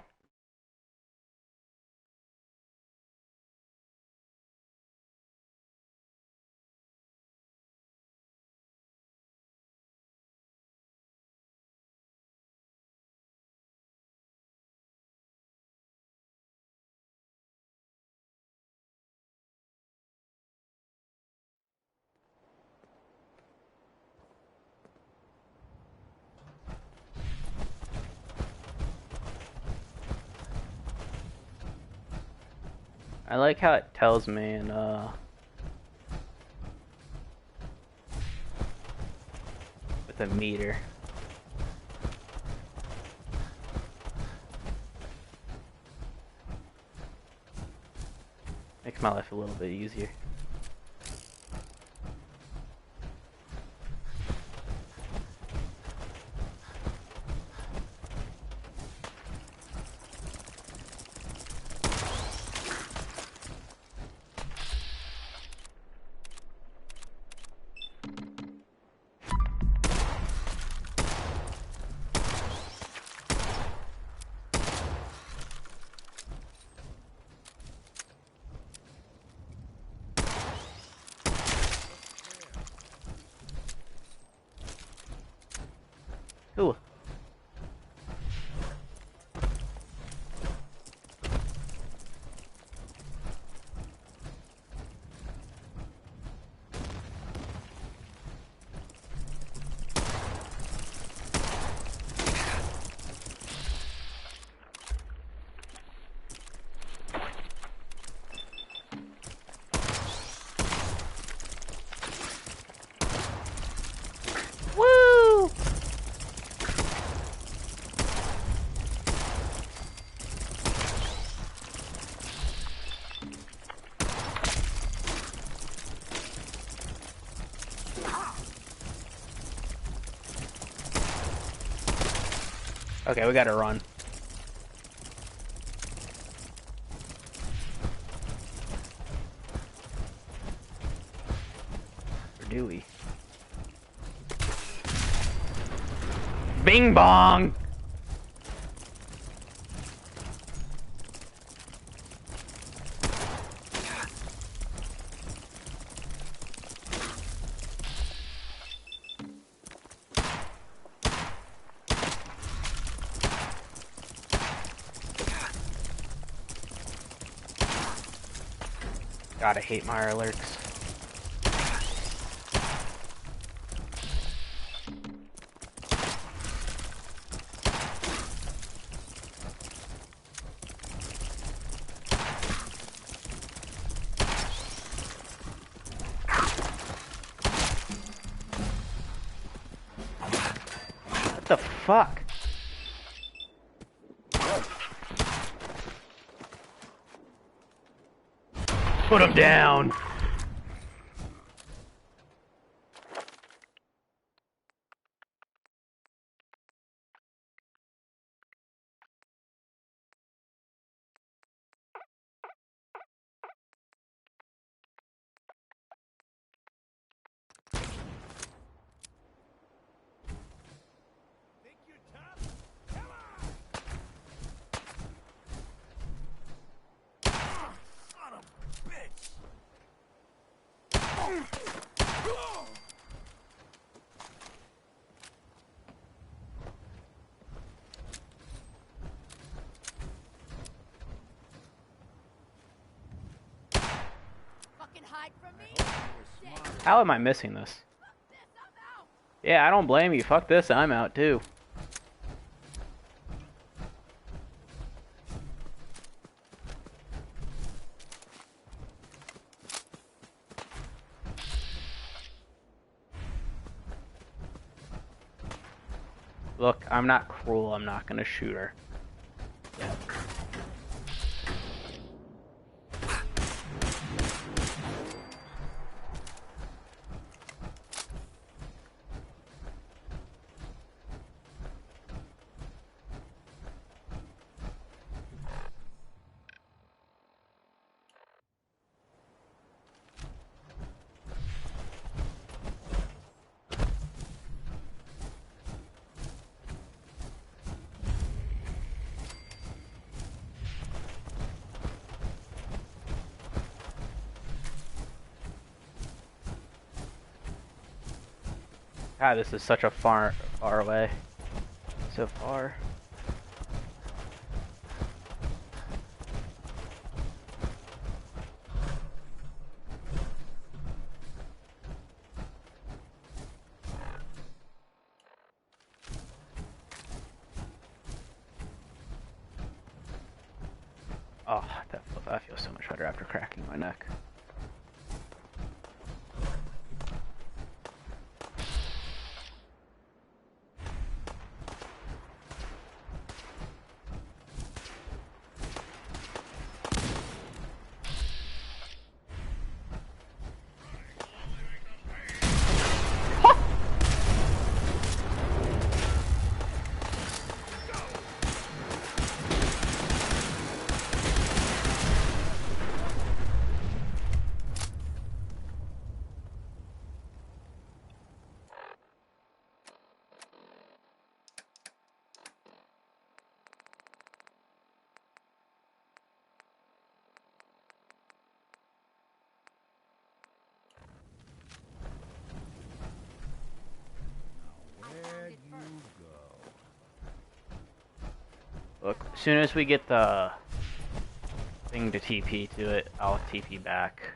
I like how it tells me in with a meter. Makes my life a little bit easier. Ooh. Woo! Okay, we gotta run. Or do we? Bing bong! God, I hate my alerts. What the fuck? Put him down! How am I missing this? Yeah, I don't blame you. Fuck this, I'm out too. Look, I'm not cruel. I'm not gonna shoot her. God, this is such a far away. So far. Oh, that feels so much better after cracking my neck. Look, as soon as we get the thing to TP to it, I'll TP back.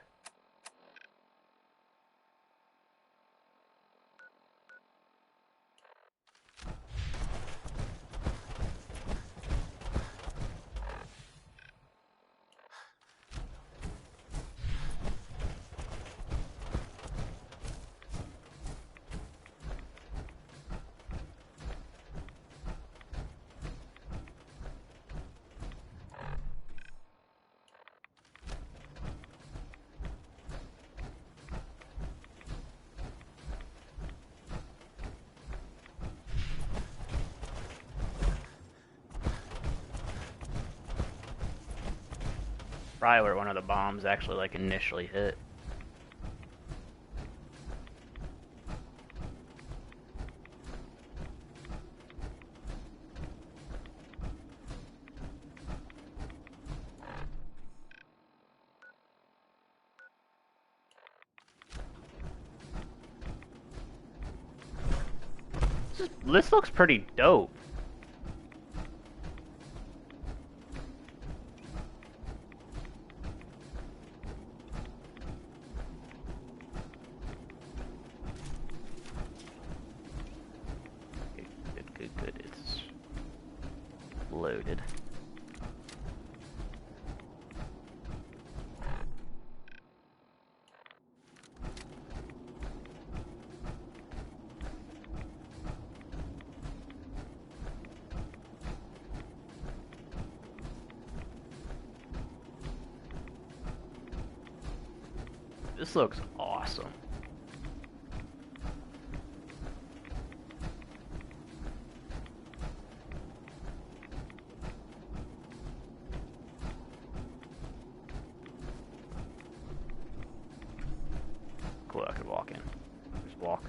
Probably where one of the bombs actually like initially hit. This looks pretty dope. Good. It's loaded. This looks awesome. Cool, I could walk in. Just walk.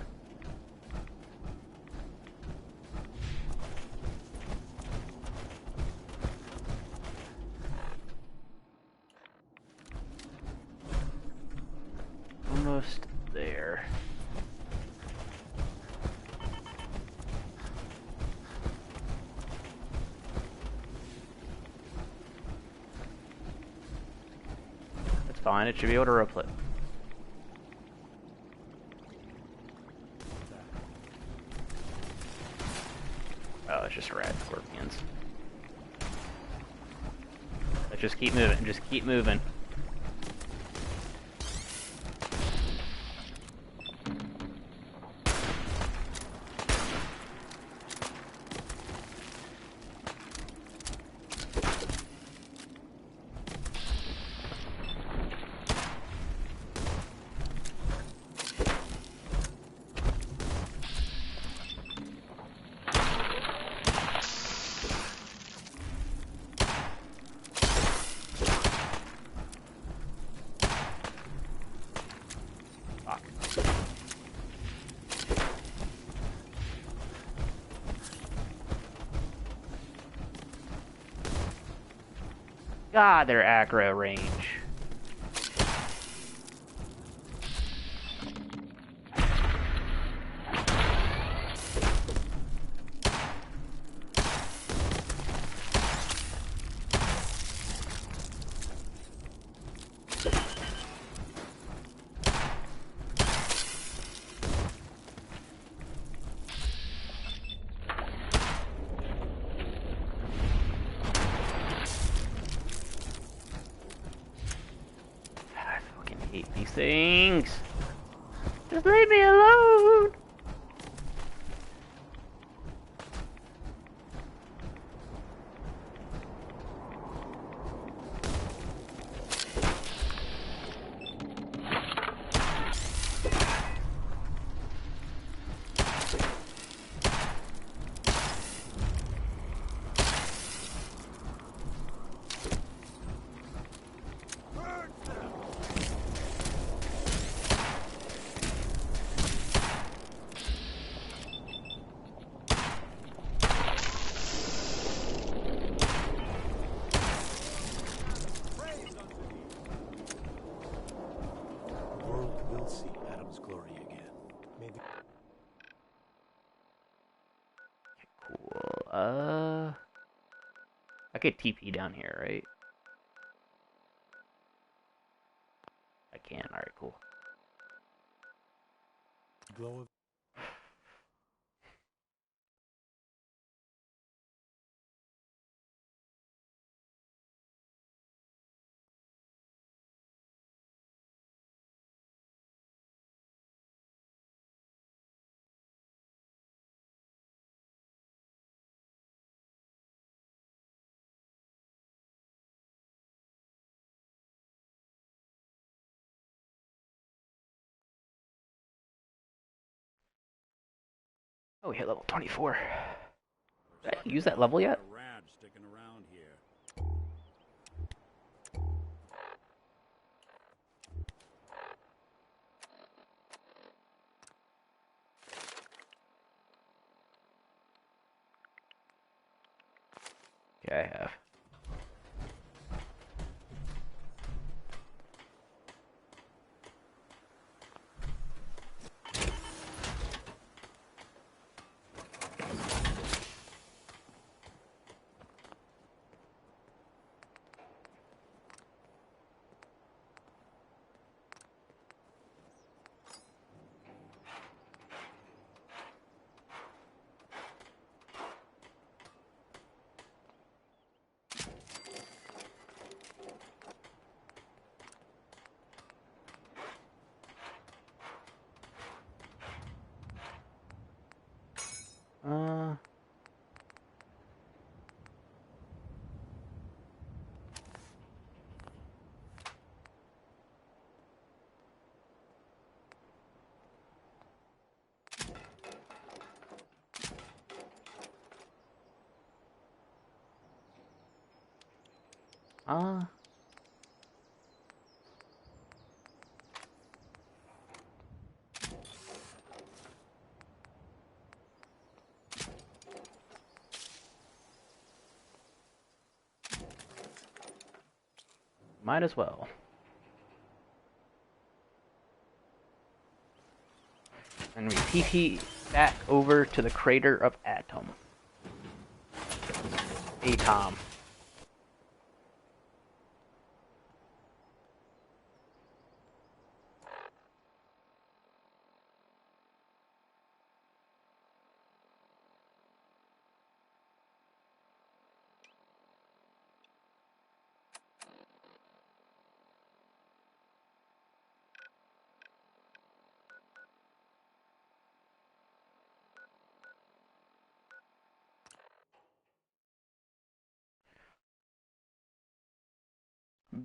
Almost there. That's fine, it should be able to replace. Oh, it's just red scorpions. Let's just keep moving, just keep moving. God, their aggro range. things. Just leave me alone. I could TP down here, right? I can. All right, cool. Glow of Oh, we hit level 24. Did I use that level yet? Sticking around here. Yeah, I have. Might as well. And we TP back over to the crater of Atom. Atom.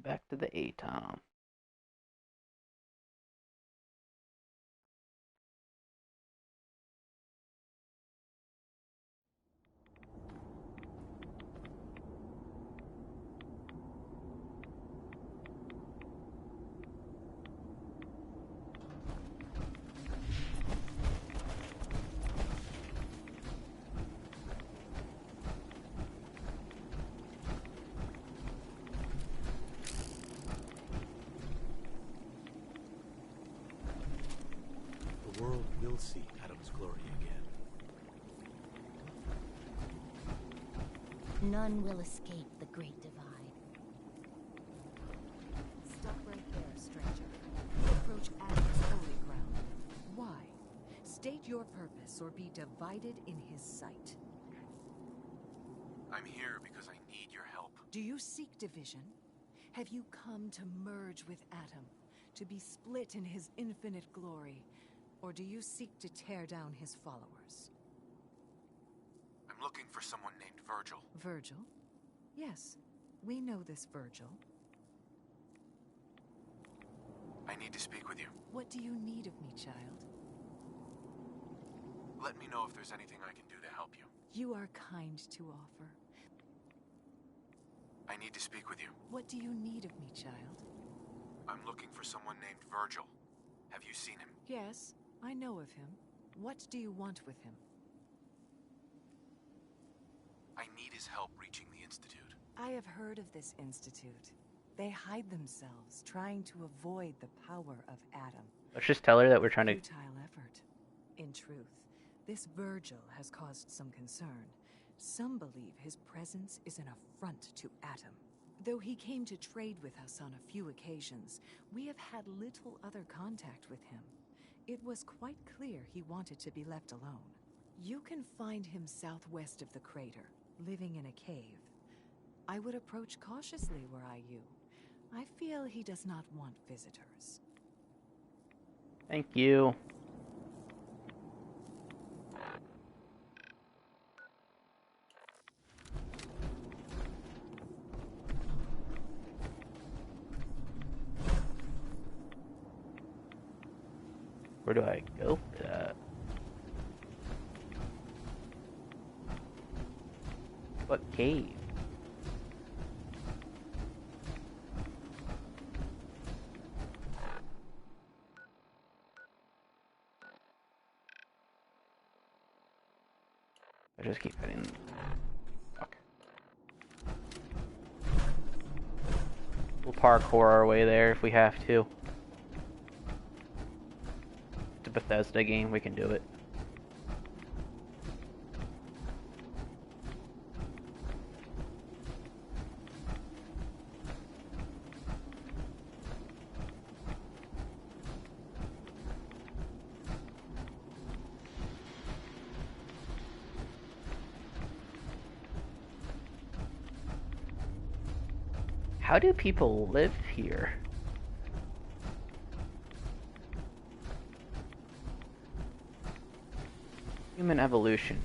Back to the Atom. the world will see Adam's glory again. None will escape the Great Divide. Stop right there, stranger. You approach Adam's holy ground. Why? State your purpose or be divided in his sight. I'm here because I need your help. Do you seek division? Have you come to merge with Adam? to be split in his infinite glory? Or do you seek to tear down his followers? I'm looking for someone named Virgil. Virgil? Yes, we know this Virgil. I need to speak with you. What do you need of me, child? Let me know if there's anything I can do to help you. You are kind to offer. I need to speak with you. What do you need of me, child? I'm looking for someone named Virgil. Have you seen him? Yes, I know of him. What do you want with him? I need his help reaching the Institute. I have heard of this Institute. They hide themselves, trying to avoid the power of Adam. Let's just tell her that we're trying to... Futile effort. In truth, this Virgil has caused some concern. Some believe his presence is an affront to Adam. Though he came to trade with us on a few occasions, we have had little other contact with him. It was quite clear he wanted to be left alone. You can find him southwest of the crater, living in a cave. I would approach cautiously were I you. I feel he does not want visitors. Thank you. Where do I go for that? What cave? I just keep hitting. Fuck. We'll parkour our way there if we have to. It's a Bethesda game, we can do it. How do people live here? Human evolution.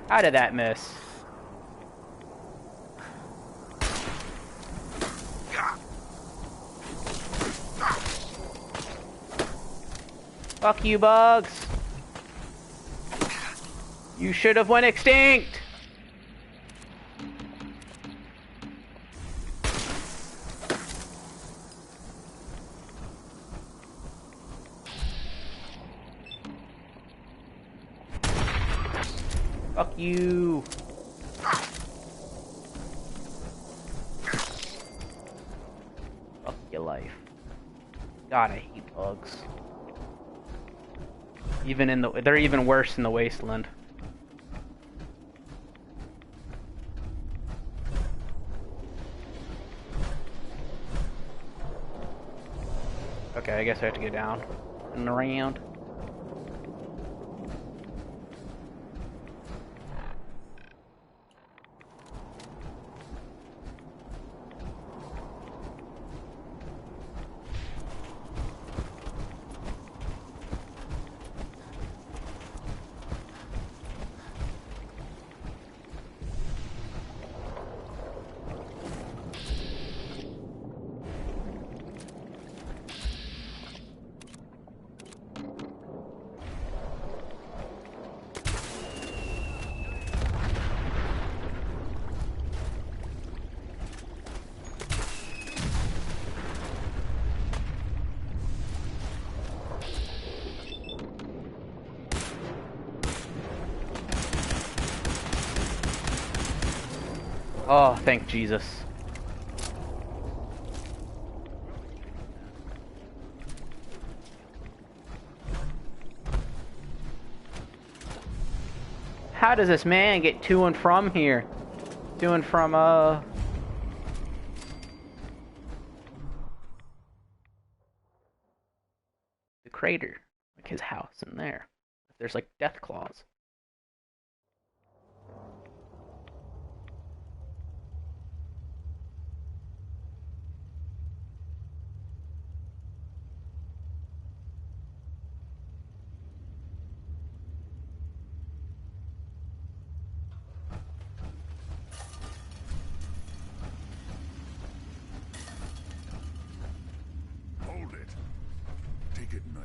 How did that miss? Fuck you, bugs. You should have went extinct. Fuck you. Fuck your life. God, I hate bugs. Even in the, they're even worse in the Wasteland. Okay, I guess I have to go down and around. Oh, thank Jesus. How does this man get to and from here? To and from, the crater. Like his house in there. There's like death claws.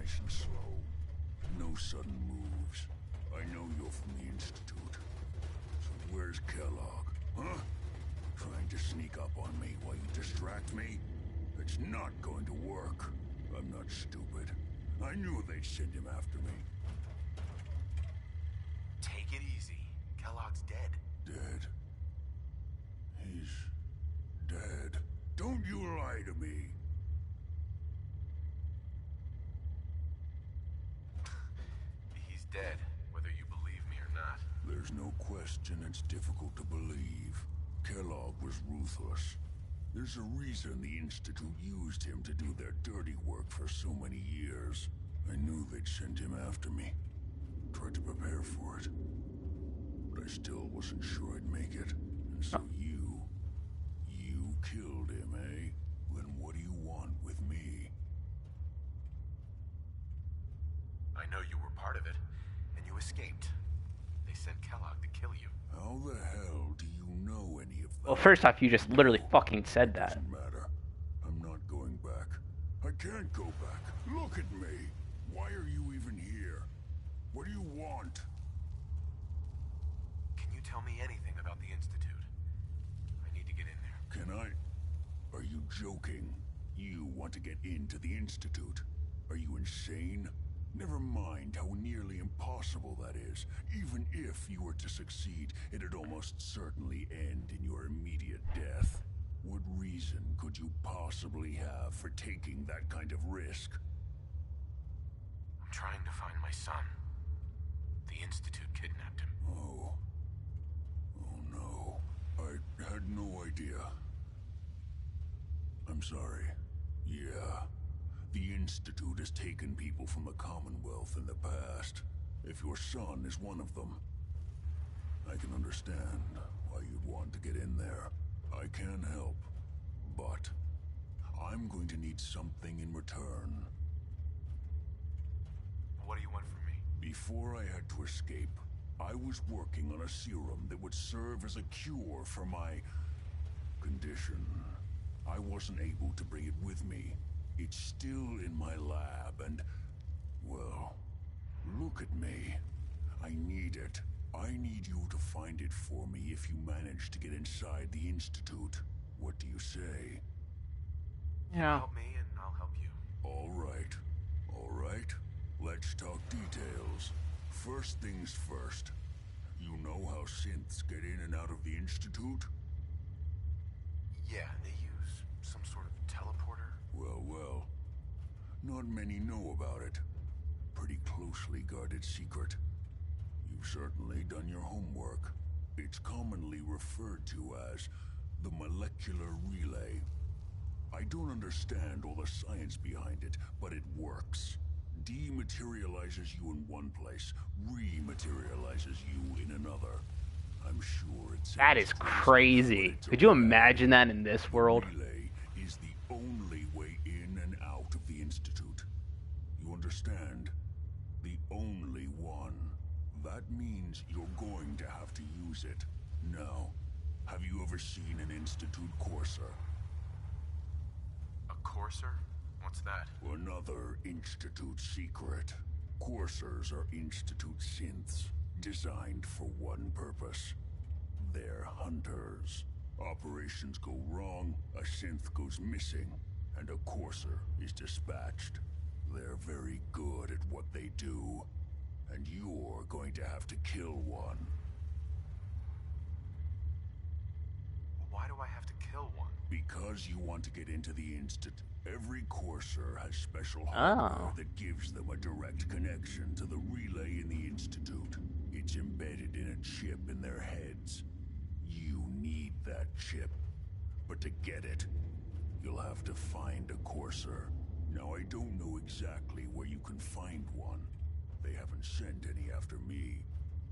nice and slow. No sudden moves. I know you're from the Institute. So where's Kellogg? Huh? Trying to sneak up on me while you distract me? It's not going to work. I'm not stupid. I knew they'd send him after me. Take it easy. Kellogg's dead. Dead? He's dead. Don't you lie to me. He's dead, whether you believe me or not. There's no question it's difficult to believe. Kellogg was ruthless. There's a reason the Institute used him to do their dirty work for so many years. I knew they'd send him after me. Tried to prepare for it. But I still wasn't sure I'd make it. And so you killed him, eh? Then what do you want with me? I know you were part of it, and you escaped. They sent Kellogg to kill you. How the hell do you know any of that? Well, first off, you just literally fucking said that. Doesn't matter. I'm not going back. I can't go back. Look at me. Why are you even here? What do you want? Can you tell me anything about the Institute? I need to get in there. Can I? Are you joking? You want to get into the Institute? Are you insane? Never mind how nearly impossible that is. Even if you were to succeed, it'd almost certainly end in your immediate death. What reason could you possibly have for taking that kind of risk? I'm trying to find my son. The Institute kidnapped him. Oh. Oh no. I had no idea. I'm sorry. Yeah. The Institute has taken people from the Commonwealth in the past. If your son is one of them, I can understand why you'd want to get in there. I can help, but I'm going to need something in return. What do you want from me? Before I had to escape, I was working on a serum that would serve as a cure for my condition. I wasn't able to bring it with me. It's still in my lab and, well, look at me. I need it. I need you to find it for me if you manage to get inside the Institute. What do you say? Yeah. Help me and I'll help you. All right. All right. Let's talk details. First things first. You know how synths get in and out of the Institute? Yeah, they use some sort of teleporter. Well. Not many know about it. Pretty closely guarded secret. You've certainly done your homework. It's commonly referred to as the molecular relay. I don't understand all the science behind it, but it works. Dematerializes you in one place, rematerializes you in another. I'm sure it's... That is crazy. Could you imagine that in this world? Relay is the only way in and out of the Institute. You understand? The only one. That means you're going to have to use it. Now, have you ever seen an Institute Courser? A Courser? What's that? Another Institute secret. Coursers are Institute synths, designed for one purpose. They're hunters. Operations go wrong, a synth goes missing, and a Courser is dispatched. They're very good at what they do, and you're going to have to kill one. Why do I have to kill one? Because you want to get into the Institute. Every Courser has special hardware that gives them a direct connection to the relay in the Institute. It's embedded in a chip in their heads. You need that chip. But to get it, you'll have to find a Courser. Now, I don't know exactly where you can find one. They haven't sent any after me.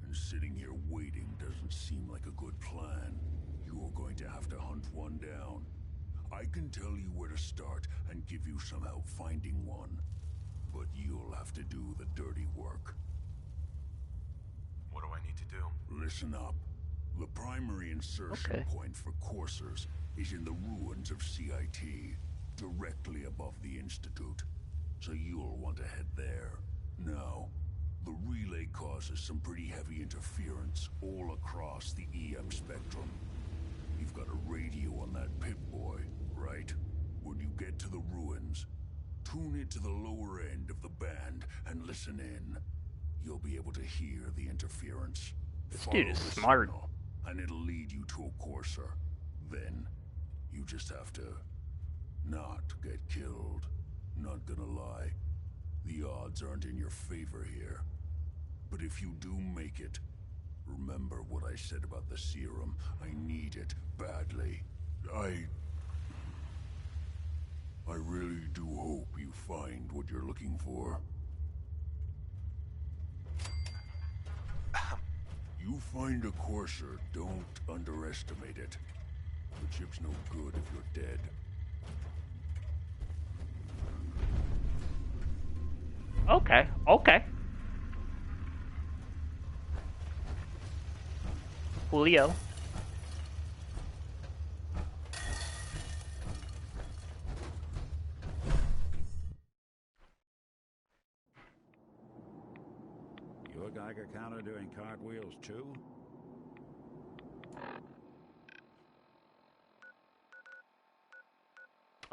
And sitting here waiting doesn't seem like a good plan. You're going to have to hunt one down. I can tell you where to start and give you some help finding one. But you'll have to do the dirty work. What do I need to do? Listen up. The primary insertion point for Coursers is in the ruins of CIT, directly above the Institute. so you'll want to head there. Now, the relay causes some pretty heavy interference all across the EM spectrum. You've got a radio on that Pip-Boy, right? When you get to the ruins, tune it to the lower end of the band and listen in. You'll be able to hear the interference. This dude is smart. Signal, and it'll lead you to a courser. Then, you just have to not get killed. Not gonna lie, the odds aren't in your favor here. But if you do make it, remember what I said about the serum. I need it badly. I really do hope you find what you're looking for. You find a courser, don't underestimate it. The chip's no good if you're dead. Okay, okay. Julio. Your Geiger counter doing cartwheels too?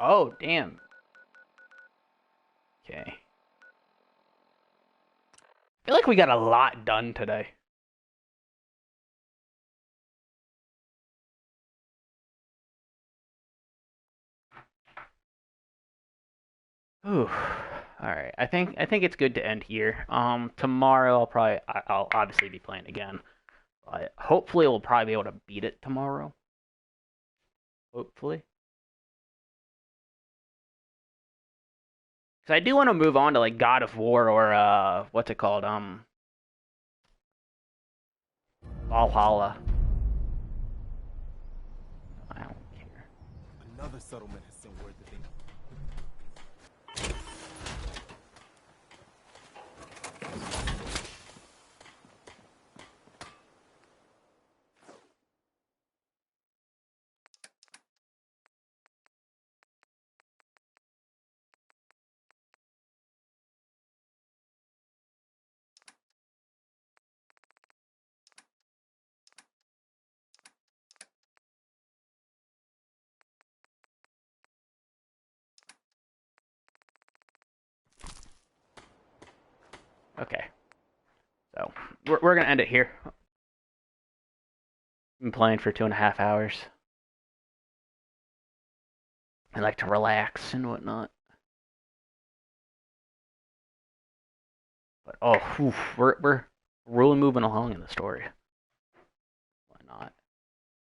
Oh, damn. Okay. I feel like we got a lot done today. Ooh. All right. I think it's good to end here. Tomorrow I'll obviously be playing again. But hopefully we'll probably be able to beat it tomorrow. Hopefully. Cuz I do want to move on to like God of War or what's it called? Valhalla. I don't care. Another settlement has sent word that they... Okay. So, we're going to end it here. I've been playing for 2.5 hours. I like to relax and whatnot. But, we're really moving along in the story. Why not?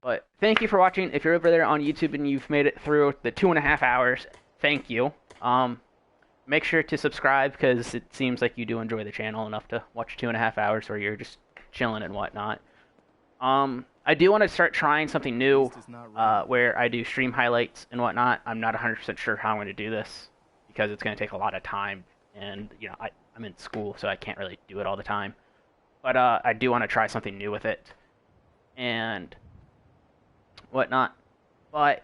But, thank you for watching. If you're over there on YouTube and you've made it through the 2.5 hours, thank you. Make sure to subscribe because it seems like you do enjoy the channel enough to watch 2.5 hours where you're just chilling and whatnot. I do want to start trying something new where I do stream highlights and whatnot. I'm not 100% sure how I'm going to do this because it's going to take a lot of time. And, you know, I'm in school, so I can't really do it all the time. But I do want to try something new with it and whatnot. But,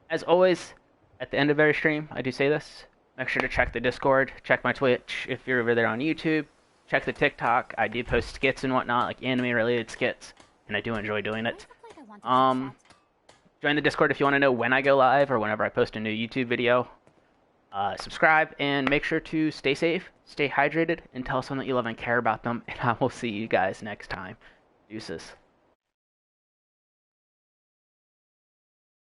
as always, at the end of every stream, I do say this. Make sure to check the Discord, check my Twitch if you're over there on YouTube, check the TikTok. I do post skits and whatnot, like anime-related skits, and I do enjoy doing it. Join the Discord if you want to know when I go live or whenever I post a new YouTube video. Subscribe, and make sure to stay safe, stay hydrated, and tell someone that you love and care about them, and I will see you guys next time. Deuces.